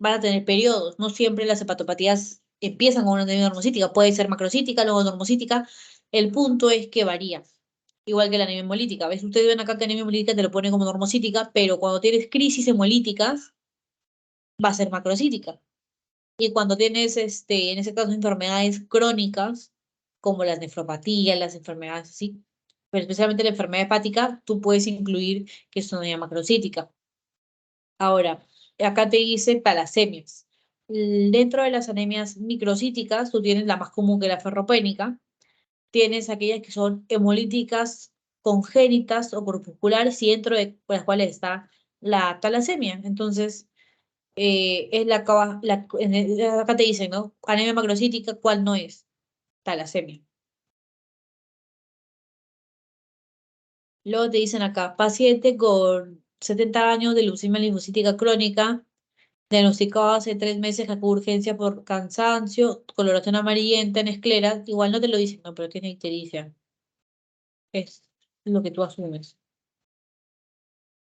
Van a tener periodos. No siempre las hepatopatías empiezan con una anemia normocítica. Puede ser macrocítica, luego normocítica. El punto es que varía. Igual que la anemia hemolítica. ¿Ves? Ustedes ven acá que anemia hemolítica te lo pone como normocítica, pero cuando tienes crisis hemolíticas va a ser macrocítica. Y cuando tienes, en ese caso, enfermedades crónicas, como las nefropatías, las enfermedades así, pero especialmente la enfermedad hepática, tú puedes incluir que es una anemia macrocítica. Ahora, acá te dice talasemias. Dentro de las anemias microcíticas, tú tienes la más común que la ferropénica, tienes aquellas que son hemolíticas congénitas o corpusculares y dentro de las cuales está la talasemia. Entonces, es acá te dicen, ¿no? Anemia macrocítica, ¿cuál no es? Talasemia. Luego te dicen acá, paciente con 70 años de leucemia linfocítica crónica, diagnosticado hace 3 meses, con urgencia por cansancio, coloración amarillenta en escleras. Igual no te lo dicen, no, pero tiene ictericia. Es lo que tú asumes.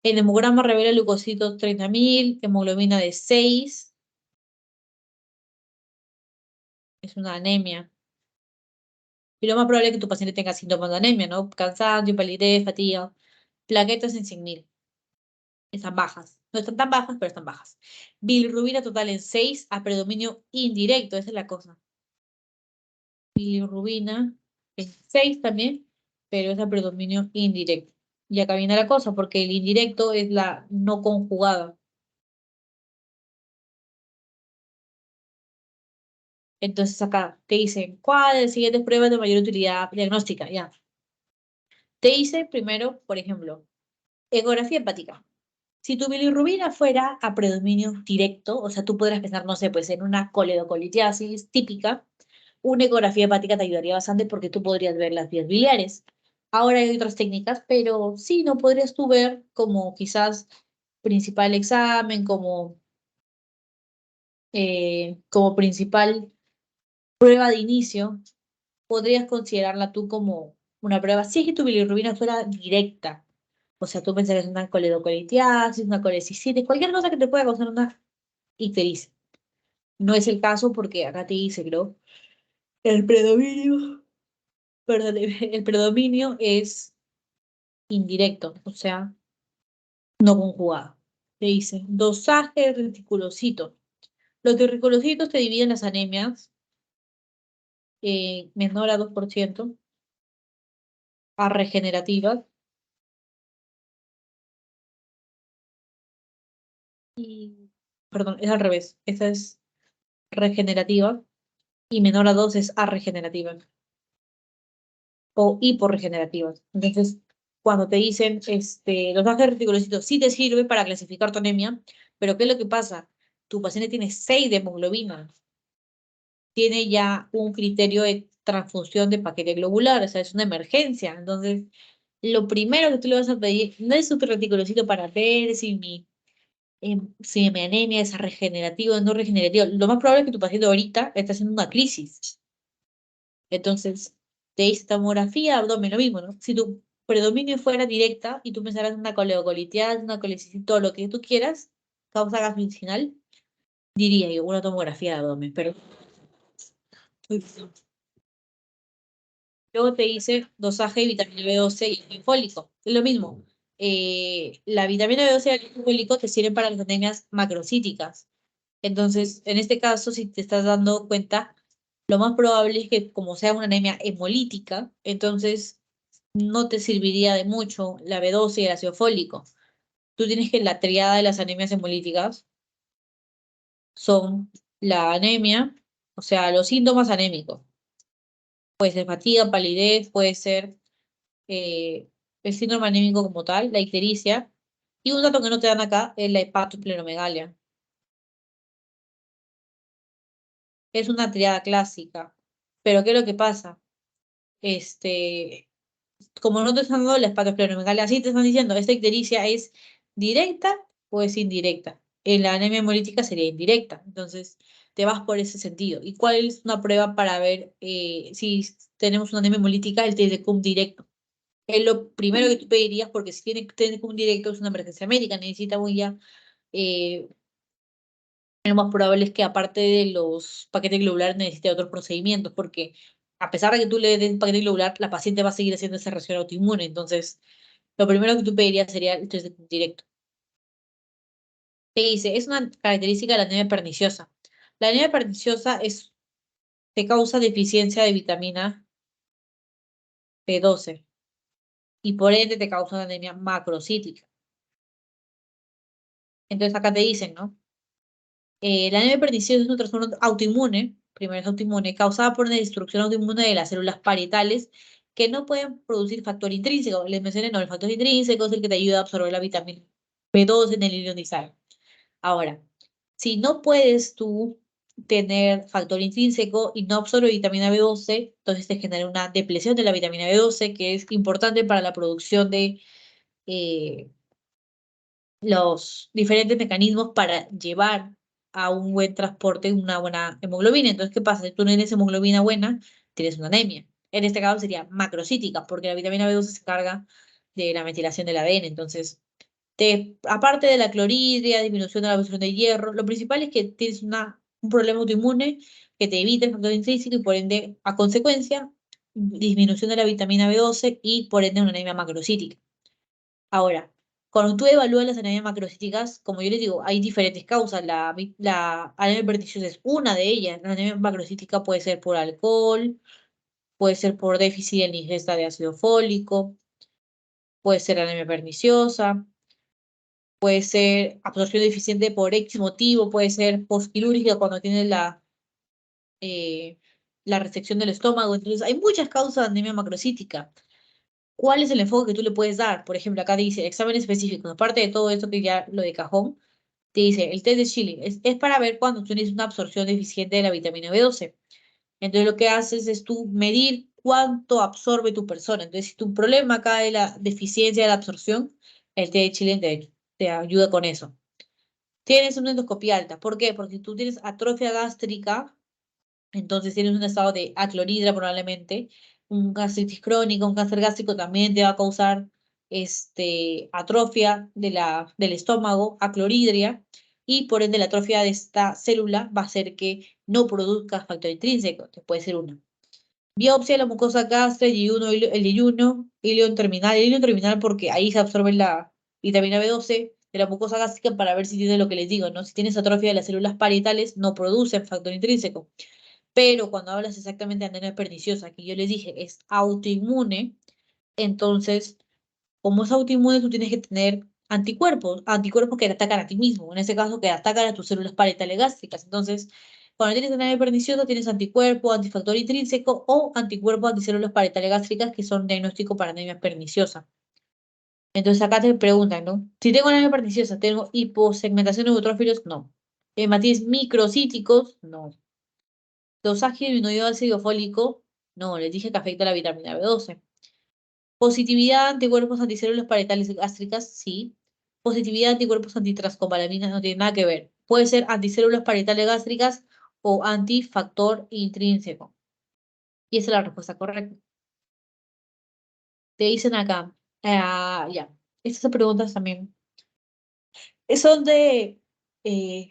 El hemograma revela leucocitos 30.000, hemoglobina de 6, es una anemia. Y lo más probable es que tu paciente tenga síntomas de anemia, ¿no? Cansancio, palidez, fatiga. Plaquetas en 100.000. Están bajas. No están tan bajas, pero están bajas. Bilirrubina total en 6 a predominio indirecto. Esa es la cosa. Bilirrubina en 6 también, pero es a predominio indirecto. Y acá viene la cosa, porque el indirecto es la no conjugada. Entonces acá te dicen, ¿cuál de las siguientes pruebas de mayor utilidad diagnóstica? Ya. Te dice primero, por ejemplo, ecografía hepática. Si tu bilirrubina fuera a predominio directo, o sea, tú podrás pensar, no sé, pues en una coledocolitiasis típica, una ecografía hepática te ayudaría bastante porque tú podrías ver las vías biliares. Ahora hay otras técnicas, pero sí, no podrías tú ver como quizás principal examen, como principal prueba de inicio, podrías considerarla tú como una prueba, si es que tu bilirrubina fuera directa. O sea, tú pensarías en una coledocolitiasis, una colecicitis, cualquier cosa que te pueda causar una ictericia. No es el caso porque acá te dice, creo, el predominio, perdón, el predominio es indirecto, o sea, no conjugado. Te dice, dosaje de reticulocitos. Los reticulocitos te dividen las anemias menor a 2% a regenerativas y, perdón, es al revés. Esta es regenerativa y menor a 2 es a regenerativa o hiporregenerativas. Entonces, cuando te dicen, los dosajes de reticulocitos sí te sirve para clasificar tu anemia, pero ¿qué es lo que pasa? Tu paciente tiene 6 de hemoglobina, tiene ya un criterio de transfusión de paquete globular, o sea, es una emergencia. Entonces, lo primero que tú le vas a pedir no es un reticulocito para ver si mi anemia es regenerativa o no regenerativa. Lo más probable es que tu paciente ahorita está haciendo una crisis. Entonces, te dice tomografía, abdomen, lo mismo, ¿no? Si tu predominio fuera directa y tú pensarás en una coleocolitial, una colecitis, todo lo que tú quieras, causa gastrointestinal, diría yo, una tomografía de abdomen, pero uy, luego te dice dosaje de vitamina B12 y ácido fólico. Es lo mismo. La vitamina B12 y el ácido fólico te sirven para las anemias macrocíticas. Entonces, en este caso, si te estás dando cuenta, lo más probable es que como sea una anemia hemolítica, entonces no te serviría de mucho la B12 y el ácido fólico. Tú tienes que la triada de las anemias hemolíticas son la anemia, o sea, los síntomas anémicos. Puede ser fatiga, palidez, puede ser eh, el síndrome anémico como tal, la ictericia, y un dato que no te dan acá es la hepatosplenomegalia. Es una triada clásica. Pero ¿qué es lo que pasa? Este, como no te están dando la hepatosplenomegalia, así te están diciendo, esta ictericia es directa o es indirecta. En la anemia hemolítica sería indirecta. Entonces, te vas por ese sentido. ¿Y cuál es una prueba para ver si tenemos una anemia hemolítica? El test de CUM directo. Es lo primero que tú pedirías porque si tiene un directo es una emergencia médica, necesitamos ya, eh, lo más probable es que aparte de los paquetes globulares necesite otros procedimientos porque a pesar de que tú le des un paquete globular, la paciente va a seguir haciendo esa reacción autoinmune. Entonces, lo primero que tú pedirías sería el test de directo. Te dice, es una característica de la anemia perniciosa. La anemia perniciosa te causa deficiencia de vitamina B12 y por ende te causa una anemia macrocítica. Entonces acá te dicen, ¿no? La anemia perniciosa es un trastorno autoinmune, primero es autoinmune, causada por una destrucción autoinmune de las células parietales que no pueden producir factor intrínseco. Les mencioné, no, el factor intrínseco es el que te ayuda a absorber la vitamina B12 en el ionizar. Ahora, si no puedes tú tener factor intrínseco y no absorbe vitamina B12, entonces te genera una depresión de la vitamina B12, que es importante para la producción de eh, los diferentes mecanismos para llevar a un buen transporte una buena hemoglobina. Entonces, ¿qué pasa? Si tú no tienes hemoglobina buena, tienes una anemia. En este caso sería macrocítica, porque la vitamina B12 se encarga de la metilación del ADN. Entonces, aparte de la clorhidria, disminución de la absorción de hierro, lo principal es que tienes un problema autoinmune que te evita el factor intrínseco y por ende, a consecuencia, disminución de la vitamina B12 y por ende una anemia macrocítica. Ahora, cuando tú evalúas las anemias macrocíticas, como yo les digo, hay diferentes causas. La anemia perniciosa es una de ellas. La anemia macrocítica puede ser por alcohol, puede ser por déficit en la ingesta de ácido fólico, puede ser anemia perniciosa, puede ser absorción deficiente por X motivo, puede ser postquirúrgica cuando tienes eh, la resección del estómago. Entonces, hay muchas causas de anemia macrocítica. ¿Cuál es el enfoque que tú le puedes dar? Por ejemplo, acá dice examen específico. Aparte de todo esto que ya lo de cajón, te dice el test de Schilling es para ver cuando tú tienes una absorción deficiente de la vitamina B12. Entonces, lo que haces es tú medir cuánto absorbe tu persona. Entonces, si tu problema acá es la deficiencia de la absorción, el test de Schilling te ayuda con eso. Tienes una endoscopía alta. ¿Por qué? Porque tú tienes atrofia gástrica, entonces tienes un estado de aclorhidra probablemente, un gastritis crónica, un cáncer gástrico también te va a causar atrofia del estómago, aclorhidria, y por ende la atrofia de esta célula va a hacer que no produzca factor intrínseco, que puede ser una. Biopsia de la mucosa gástrica, el yeyuno, ilion terminal porque ahí se absorbe la vitamina B12 de la mucosa gástrica para ver si tiene lo que les digo, ¿no? Si tienes atrofia de las células parietales, no producen factor intrínseco. Pero cuando hablas exactamente de anemia perniciosa, que yo les dije es autoinmune, entonces, como es autoinmune, tú tienes que tener anticuerpos que te atacan a ti mismo, en este caso que atacan a tus células parietales gástricas. Entonces, cuando tienes anemia perniciosa, tienes anticuerpo, antifactor intrínseco o anticuerpo anticélulas parietales gástricas, que son diagnóstico para anemia perniciosa. Entonces, acá te preguntan, ¿no? Si tengo anemia perniciosa, ¿tengo hiposegmentación de neutrófilos? No. ¿Hematitis microcíticos? No. Dosaje disminuido de ácido fólico, no, les dije que afecta la vitamina B12. Positividad de anticuerpos anticélulas parietales gástricas, sí. Positividad de anticuerpos antitranscopalaminas no tiene nada que ver. Puede ser anticélulas parietales gástricas o antifactor intrínseco. Y esa es la respuesta correcta. Te dicen acá, Ah, ya. Estas preguntas también son de eh,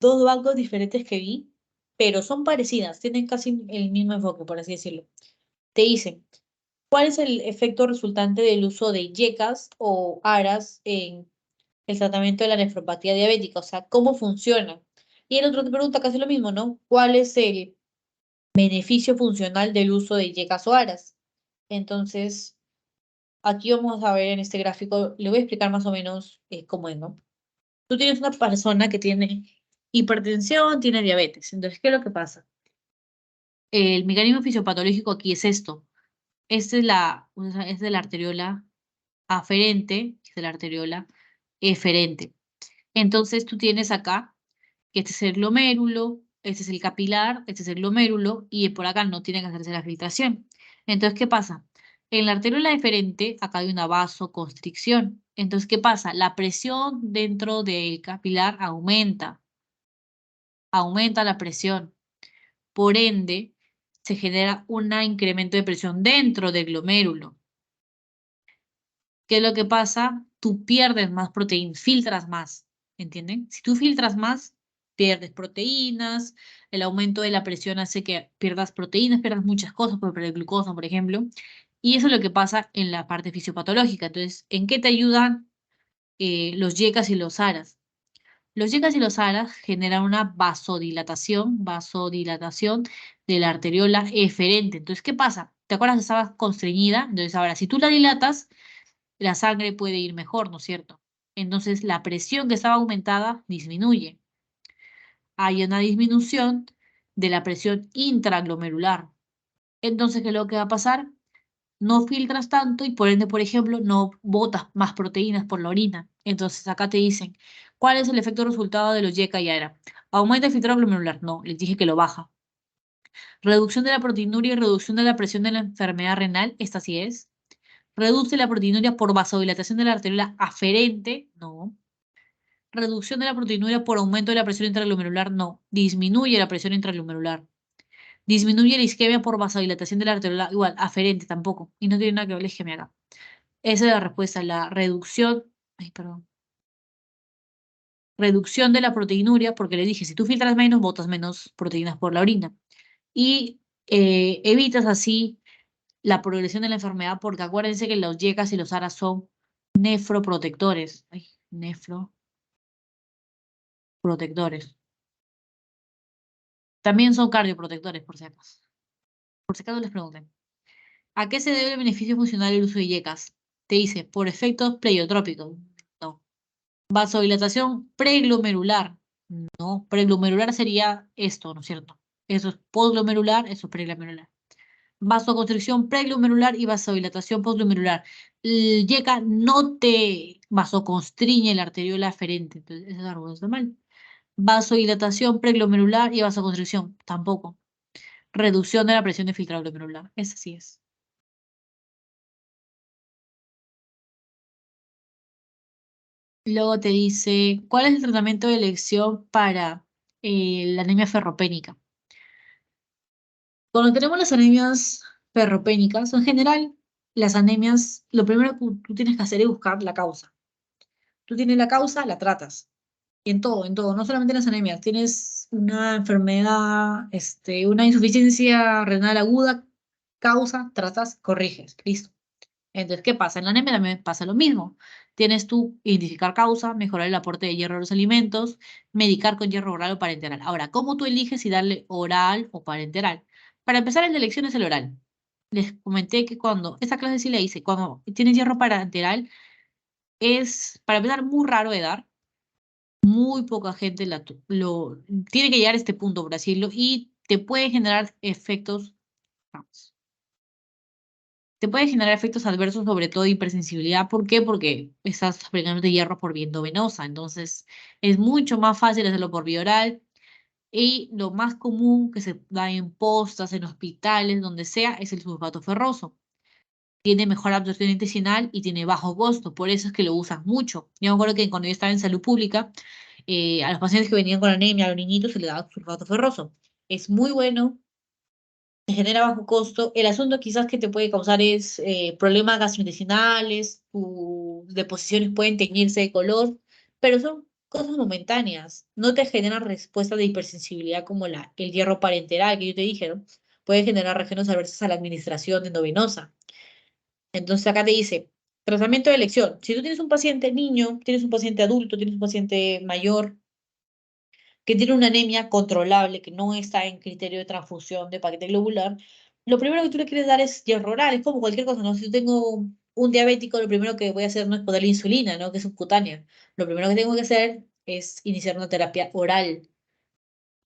dos bancos diferentes que vi, pero son parecidas, tienen casi el mismo enfoque, por así decirlo. Te dicen, ¿cuál es el efecto resultante del uso de yecas o aras en el tratamiento de la nefropatía diabética? O sea, ¿cómo funciona? Y el otro te pregunta casi lo mismo, ¿no? ¿Cuál es el beneficio funcional del uso de yecas o aras? Entonces, aquí vamos a ver en este gráfico, le voy a explicar más o menos cómo es, ¿no? Tú tienes una persona que tiene hipertensión, tiene diabetes. Entonces, ¿qué es lo que pasa? El mecanismo fisiopatológico aquí es esto. Esta es es de la arteriola aferente, es de la arteriola eferente. Entonces, tú tienes acá que este es el glomérulo, este es el capilar, este es el glomérulo, y por acá no tiene que hacerse la filtración. Entonces, ¿qué pasa? En la arteriola deferente, acá hay una vasoconstricción. Entonces, ¿qué pasa? La presión dentro del capilar aumenta la presión. Por ende, se genera un incremento de presión dentro del glomérulo. ¿Qué es lo que pasa? Tú pierdes más proteínas, filtras más, ¿entienden? Si tú filtras más, pierdes proteínas, el aumento de la presión hace que pierdas proteínas, pierdas muchas cosas, puedes perder glucosa, por ejemplo, y eso es lo que pasa en la parte fisiopatológica. Entonces, ¿en qué te ayudan los YECAs y los ARAs? Los YECAs y los ARAs generan una vasodilatación de la arteriola eferente. Entonces, ¿qué pasa? ¿Te acuerdas que estabas constreñida? Entonces, ahora, si tú la dilatas, la sangre puede ir mejor, ¿no es cierto? Entonces la presión que estaba aumentada disminuye. Hay una disminución de la presión intraglomerular. Entonces, ¿qué es lo que va a pasar? No filtras tanto y por ende, por ejemplo, no botas más proteínas por la orina. Entonces acá te dicen, ¿cuál es el efecto resultado de los YECA y ARA? ¿Aumenta el filtrado glomerular? No, les dije que lo baja. Reducción de la proteinuria y reducción de la presión de la enfermedad renal, esta sí es. Reduce la proteinuria por vasodilatación de la arteriola aferente, no. Reducción de la proteinuria por aumento de la presión intraglomerular, no. Disminuye la presión intraglomerular. Disminuye la isquemia por vasodilatación de la arteriola, igual, aferente tampoco. Y no tiene nada que ver la isquemia acá. Esa es la respuesta, la reducción, ay, perdón. Reducción de la proteinuria, porque le dije, si tú filtras menos, botas menos proteínas por la orina. Y evitas así la progresión de la enfermedad, porque acuérdense que los YECAs y los ARAs son nefroprotectores. Ay, nefroprotectores. También son cardioprotectores, por si acaso. Por si acaso les pregunten. ¿A qué se debe el beneficio funcional del uso de YECAs? Te dice, por efectos pleiotrópicos. No. Vasodilatación preglomerular. No. Preglomerular sería esto, ¿no es cierto? Eso es postglomerular, eso es preglomerular. Vasoconstricción preglomerular y vasodilatación postglomerular. El YECA no te vasoconstriñe la arteriola aferente, entonces ese árbol está mal. Vasodilatación preglomerular y vasoconstricción, tampoco. Reducción de la presión de filtrado glomerular, esa sí es. Luego te dice, ¿cuál es el tratamiento de elección para la anemia ferropénica? Cuando tenemos las anemias ferropénicas, en general, las anemias, lo primero que tú tienes que hacer es buscar la causa. Tú tienes la causa, la tratas. En todo, no solamente en las anemias. Tienes una enfermedad, una insuficiencia renal aguda, causa, tratas, corriges. Listo. Entonces, ¿qué pasa? En la anemia también pasa lo mismo. Tienes tú identificar causa, mejorar el aporte de hierro a los alimentos, medicar con hierro oral o parenteral. Ahora, ¿cómo tú eliges si darle oral o parenteral? Para empezar, el de elección es el oral. Les comenté que cuando, esta clase sí la hice, cuando tienes hierro parenteral, es, para empezar, muy raro de dar. Muy poca gente lo tiene que llegar a este punto, por decirlo, y te puede generar efectos. Vamos. Te puede generar efectos adversos, sobre todo hipersensibilidad. ¿Por qué? Porque estás aplicando de hierro por vía endovenosa. Entonces, es mucho más fácil hacerlo por vía oral. Y lo más común que se da en postas, en hospitales, donde sea, es el sulfato ferroso. Tiene mejor absorción intestinal y tiene bajo costo. Por eso es que lo usan mucho. Yo me acuerdo que cuando yo estaba en salud pública, a los pacientes que venían con anemia, a los niñitos, se les daba sulfato ferroso. Es muy bueno, te genera bajo costo. El asunto quizás que te puede causar es problemas gastrointestinales, tus deposiciones pueden teñirse de color, pero son cosas momentáneas. No te generan respuesta de hipersensibilidad como el hierro parenteral que yo te dije, ¿no? Puede generar reacciones adversas a la administración endovenosa. Entonces acá te dice, tratamiento de elección. Si tú tienes un paciente niño, tienes un paciente adulto, tienes un paciente mayor, que tiene una anemia controlable, que no está en criterio de transfusión de paquete globular, lo primero que tú le quieres dar es hierro oral, es como cualquier cosa, ¿no? Si yo tengo un diabético, lo primero que voy a hacer no es ponerle insulina, ¿no? Que es subcutánea. Lo primero que tengo que hacer es iniciar una terapia oral,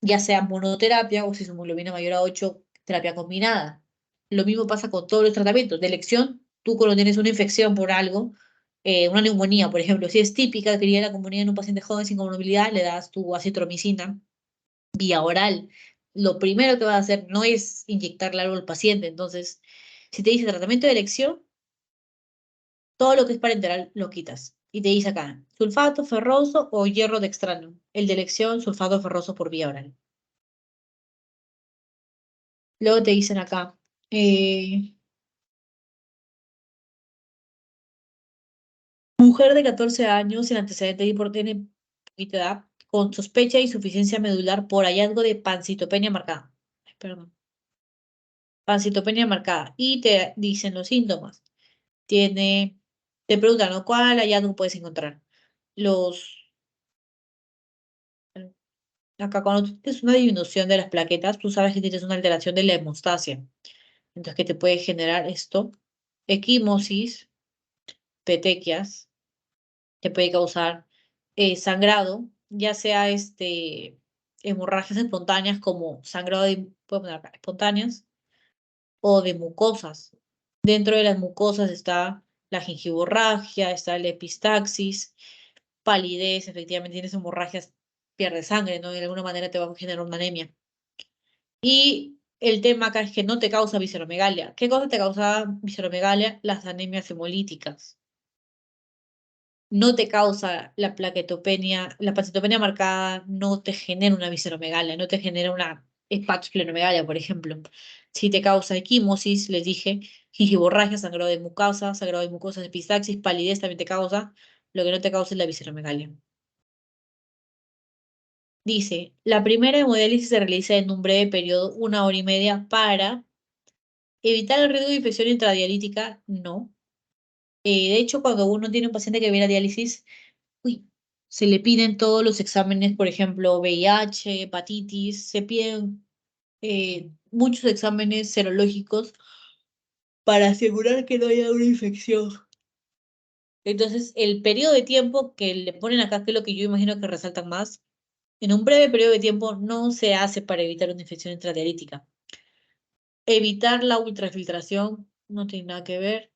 ya sea monoterapia o si su hemoglobina mayor a 8 terapia combinada. Lo mismo pasa con todos los tratamientos. De elección, tú cuando tienes una infección por algo, una neumonía, por ejemplo, si es típica, quería la neumonía en un paciente joven sin comorbilidad, le das tu acitromicina vía oral. Lo primero que vas a hacer no es inyectarle algo al paciente. Entonces, si te dice tratamiento de elección, todo lo que es parenteral lo quitas. Y te dice acá, sulfato ferroso o hierro dextrano. El de elección, sulfato ferroso por vía oral. Luego te dicen acá, eh, mujer de 14 años sin antecedente de hipertensión edad, con sospecha de insuficiencia medular por hallazgo de pancitopenia marcada. Ay, perdón. Pancitopenia marcada. Y te dicen los síntomas. Tiene, te preguntan, ¿no? ¿Cuál hallazgo puedes encontrar? Los, acá cuando tú tienes una disminución de las plaquetas, tú sabes que tienes una alteración de la hemostasia. Entonces, ¿qué te puede generar esto? Equimosis, petequias, te puede causar sangrado, ya sea hemorragias espontáneas como sangrado de, puedo poner acá, espontáneas o de mucosas. Dentro de las mucosas está la gingivorragia, está la epistaxis, palidez, efectivamente tienes hemorragias, pierdes sangre, ¿no? De alguna manera te va a generar una anemia. Y el tema acá es que no te causa visceromegalia. ¿Qué cosa te causa visceromegalia? Las anemias hemolíticas. No te causa la plaquetopenia, la pancitopenia marcada no te genera una visceromegalia, no te genera una hepatosplenomegalia, por ejemplo. Si te causa equimosis, les dije, gingivorragia, sangrado de mucosas, epistaxis, palidez también te causa, lo que no te causa es la visceromegalia. Dice, la primera hemodiálisis se realiza en un breve periodo, 1 hora y media, para evitar el riesgo de infección intradialítica, no. De hecho, cuando uno tiene un paciente que viene a diálisis, uy, se le piden todos los exámenes, por ejemplo, VIH, hepatitis, se piden muchos exámenes serológicos para asegurar que no haya una infección. Entonces, el periodo de tiempo que le ponen acá, que es lo que yo imagino que resaltan más, en un breve periodo de tiempo no se hace para evitar una infección intradialítica. Evitar la ultrafiltración no tiene nada que ver.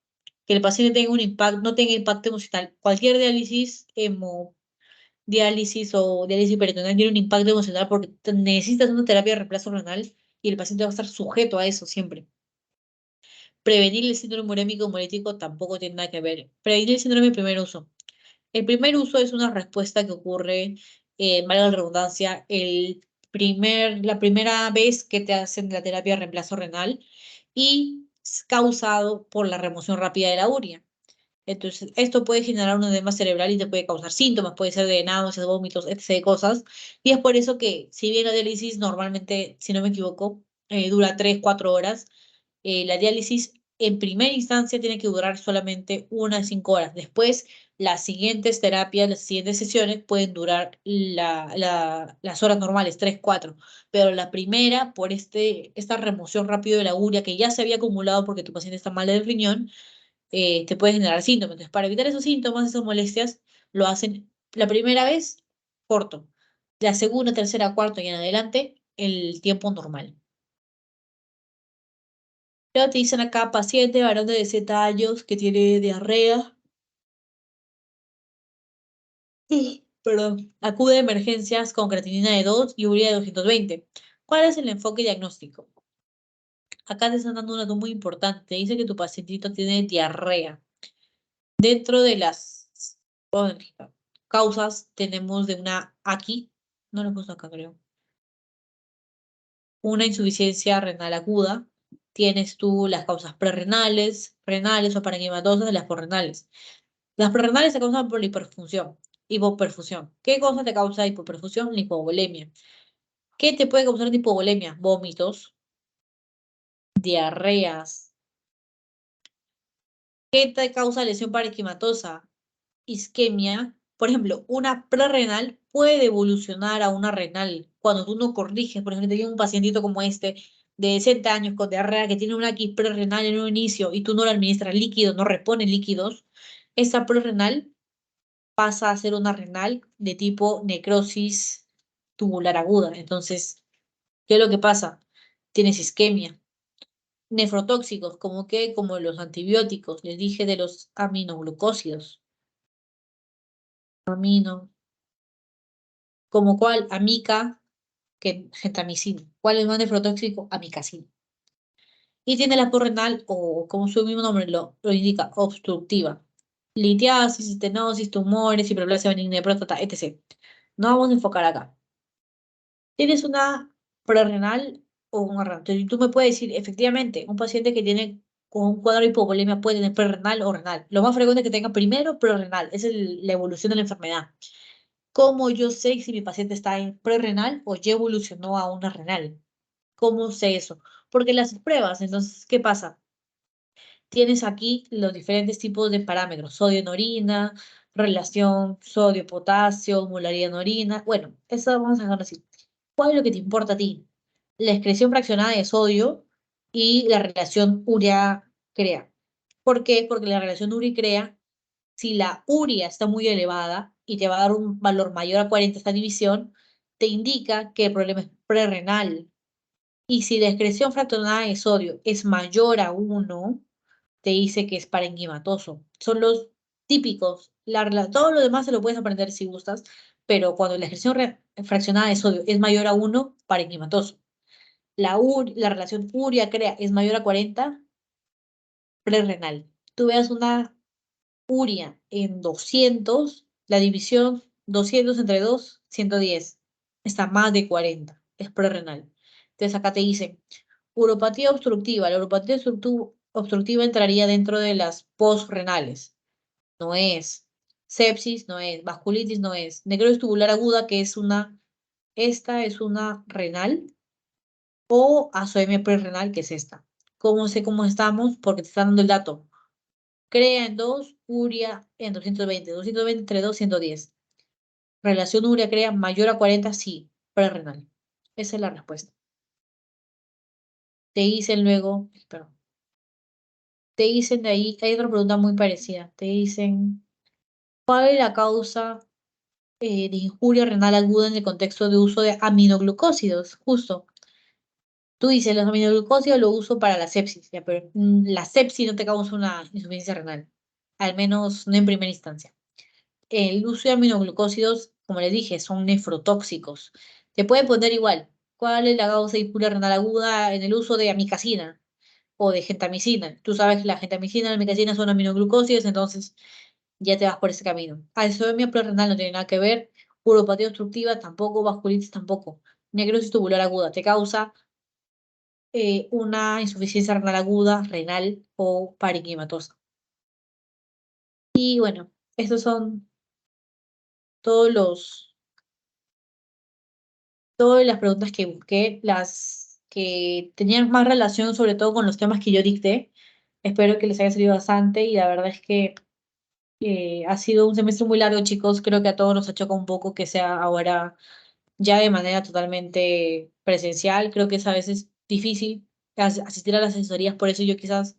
Que el paciente tenga un impacto, no tenga impacto emocional. Cualquier diálisis o diálisis peritoneal tiene un impacto emocional porque necesitas una terapia de reemplazo renal y el paciente va a estar sujeto a eso siempre. Prevenir el síndrome urémico hemolítico tampoco tiene nada que ver. Prevenir el síndrome de primer uso. El primer uso es una respuesta que ocurre, valga la redundancia, la primera vez que te hacen la terapia de reemplazo renal y es causado por la remoción rápida de la urea. Entonces, esto puede generar un edema cerebral y te puede causar síntomas, puede ser de náuseas, vómitos, etc. de cosas. Y es por eso que, si bien la diálisis normalmente, si no me equivoco, dura 3, 4 horas, la diálisis en primera instancia tiene que durar solamente 1 a 5 horas. Después, las siguientes terapias, las siguientes sesiones pueden durar las horas normales, 3, 4. Pero la primera, por esta remoción rápida de la urea que ya se había acumulado porque tu paciente está mal del riñón, te puede generar síntomas. Entonces, para evitar esos síntomas, esas molestias, lo hacen la primera vez corto, la segunda, tercera, cuarta y en adelante, el tiempo normal. Luego te dicen acá, paciente varón de 60 años que tiene diarrea, perdón, acude a emergencias con creatinina de 2 y urea de 220. ¿Cuál es el enfoque diagnóstico? Acá te están dando un dato muy importante. Te dice que tu pacientito tiene diarrea. Dentro de las causas tenemos de aquí, no lo he puesto acá creo, una insuficiencia renal aguda, tienes tú las causas prerrenales, renales o parenquimatosas de las porrenales. Las prerrenales se causan por la hipoperfusión. ¿Qué cosa te causa hipoperfusión? La hipovolemia. ¿Qué te puede causar hipovolemia? Vómitos, diarreas. ¿Qué te causa lesión parenquimatosa? Isquemia. Por ejemplo, una prerrenal puede evolucionar a una renal cuando tú no corriges. Por ejemplo, te viene un pacientito como este de 60 años con diarrea que tiene una X prerrenal en un inicio y tú no le administras líquidos, no repones líquidos. Esa prerrenal pasa a ser una renal de tipo necrosis tubular aguda. Entonces, ¿qué es lo que pasa? Tienes isquemia. Nefrotóxicos, como que, como los antibióticos, les dije de los aminoglucósidos. Amino, como cuál, amica, que gentamicina. ¿Cuál es más nefrotóxico? Amicacina. Y tiene la porrenal, o como su mismo nombre lo indica, obstructiva. Litiasis, estenosis, tumores, hiperplasia benigna de próstata, etc. No vamos a enfocar acá. ¿Tienes una prerrenal o un renal? Entonces, tú me puedes decir, efectivamente, un paciente que tiene con un cuadro de hipovolemia puede tener prerrenal o renal. Lo más frecuente es que tenga primero prerrenal, es la evolución de la enfermedad. ¿Cómo yo sé si mi paciente está en prerrenal o ya evolucionó a una renal? ¿Cómo sé eso? Porque las pruebas, entonces, ¿qué pasa? Tienes aquí los diferentes tipos de parámetros, sodio en orina, relación sodio-potasio, molaridad en orina. Bueno, eso vamos a dejarlo así. ¿Cuál es lo que te importa a ti? La excreción fraccionada de sodio y la relación urea-crea. ¿Por qué? Porque la relación urea-crea, si la urea está muy elevada y te va a dar un valor mayor a 40 esta división, te indica que el problema es prerrenal. Y si la excreción fraccionada de sodio es mayor a 1, te dice que es parenquimatoso. Son los típicos. Todo lo demás se lo puedes aprender si gustas, pero cuando la excreción fraccionada de sodio es mayor a 1, parenquimatoso. La relación urea-crea es mayor a 40, prerrenal. Tú veas una urea en 200, la división 200 entre 2, 110. Está más de 40, es prerrenal. Entonces acá te dice, uropatía obstructiva. La uropatía obstructiva entraría dentro de las postrenales. No es. Sepsis no es. Vasculitis no es. Necrosis tubular aguda, que es esta es una renal, o azoemia prerrenal, que es esta. ¿Cómo sé cómo estamos? Porque te está dando el dato. Crea en 2, urea en 220. 220 entre 2, 110. Relación urea-crea mayor a 40, sí, prerrenal. Esa es la respuesta. Te dicen luego, perdón, te dicen de ahí, hay otra pregunta muy parecida. Te dicen, ¿cuál es la causa de injuria renal aguda en el contexto de uso de aminoglucósidos? Justo. Tú dices, los aminoglucósidos lo uso para la sepsis, ya, pero la sepsis no te causa una insuficiencia renal, al menos no en primera instancia. El uso de aminoglucósidos, como les dije, son nefrotóxicos. Te pueden poner igual, ¿cuál es la causa de injuria renal aguda en el uso de amicacina o de gentamicina? Tú sabes que la gentamicina y la amicacina son aminoglucósidos, entonces ya te vas por ese camino. Aisomia prerrenal no tiene nada que ver, uropatía obstructiva tampoco, vasculitis tampoco. Necrosis tubular aguda te causa una insuficiencia renal aguda, renal o parenquimatosa. Y bueno, estos son todos todas las preguntas que busqué, las que tenían más relación sobre todo con los temas que yo dicté. Espero que les haya servido bastante y la verdad es que ha sido un semestre muy largo, chicos. Creo que a todos nos ha chocado un poco que sea ahora ya de manera totalmente presencial. Creo que es a veces difícil asistir a las asesorías, por eso yo quizás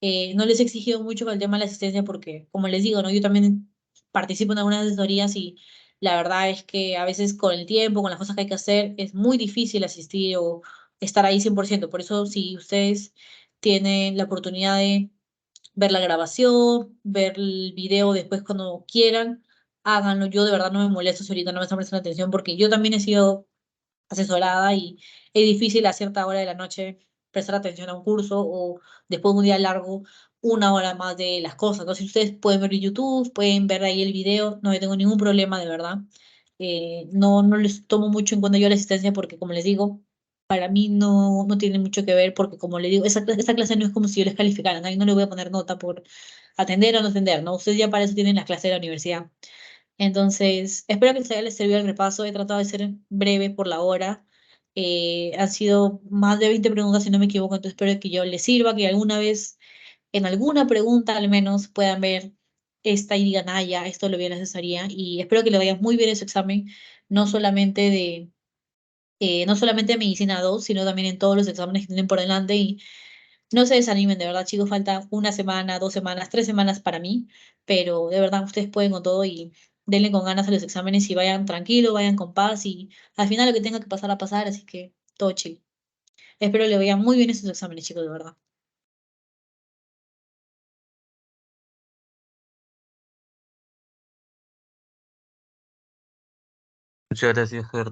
no les he exigido mucho con el tema de la asistencia porque, como les digo, ¿no? Yo también participo en algunas asesorías y la verdad es que a veces con el tiempo, con las cosas que hay que hacer, es muy difícil asistir o estar ahí 100%. Por eso, si ustedes tienen la oportunidad de ver la grabación, ver el video después cuando quieran, háganlo. Yo de verdad no me molesto si ahorita no me están prestando atención porque yo también he sido asesorada y es difícil a cierta hora de la noche prestar atención a un curso o después de un día largo, una hora más de las cosas. Entonces ustedes pueden ver YouTube, pueden ver ahí el video, no tengo ningún problema de verdad. No les tomo mucho en cuenta yo la asistencia porque como les digo, para mí no tiene mucho que ver porque, como le digo, esa clase no es como si yo les calificara, ¿no? Y no le voy a poner nota por atender o no atender, ¿no? Ustedes ya para eso tienen las clases de la universidad. Entonces, espero que les haya servido el repaso. He tratado de ser breve por la hora. Han sido más de 20 preguntas, si no me equivoco, entonces espero que yo les sirva, que alguna vez, en alguna pregunta al menos, puedan ver esta y digan, ah, ya, esto lo bien necesaria. Y espero que le vaya muy bien en su examen, no solamente no solamente de medicina 2 sino también en todos los exámenes que tienen por delante. Y no se desanimen, de verdad, chicos, falta una semana, 2 semanas, 3 semanas para mí, pero de verdad ustedes pueden con todo y denle con ganas a los exámenes y vayan tranquilos, vayan con paz y al final lo que tenga que pasar a pasar, así que todo chill. Espero le vayan muy bien esos exámenes, chicos, de verdad. Muchas gracias, Ger.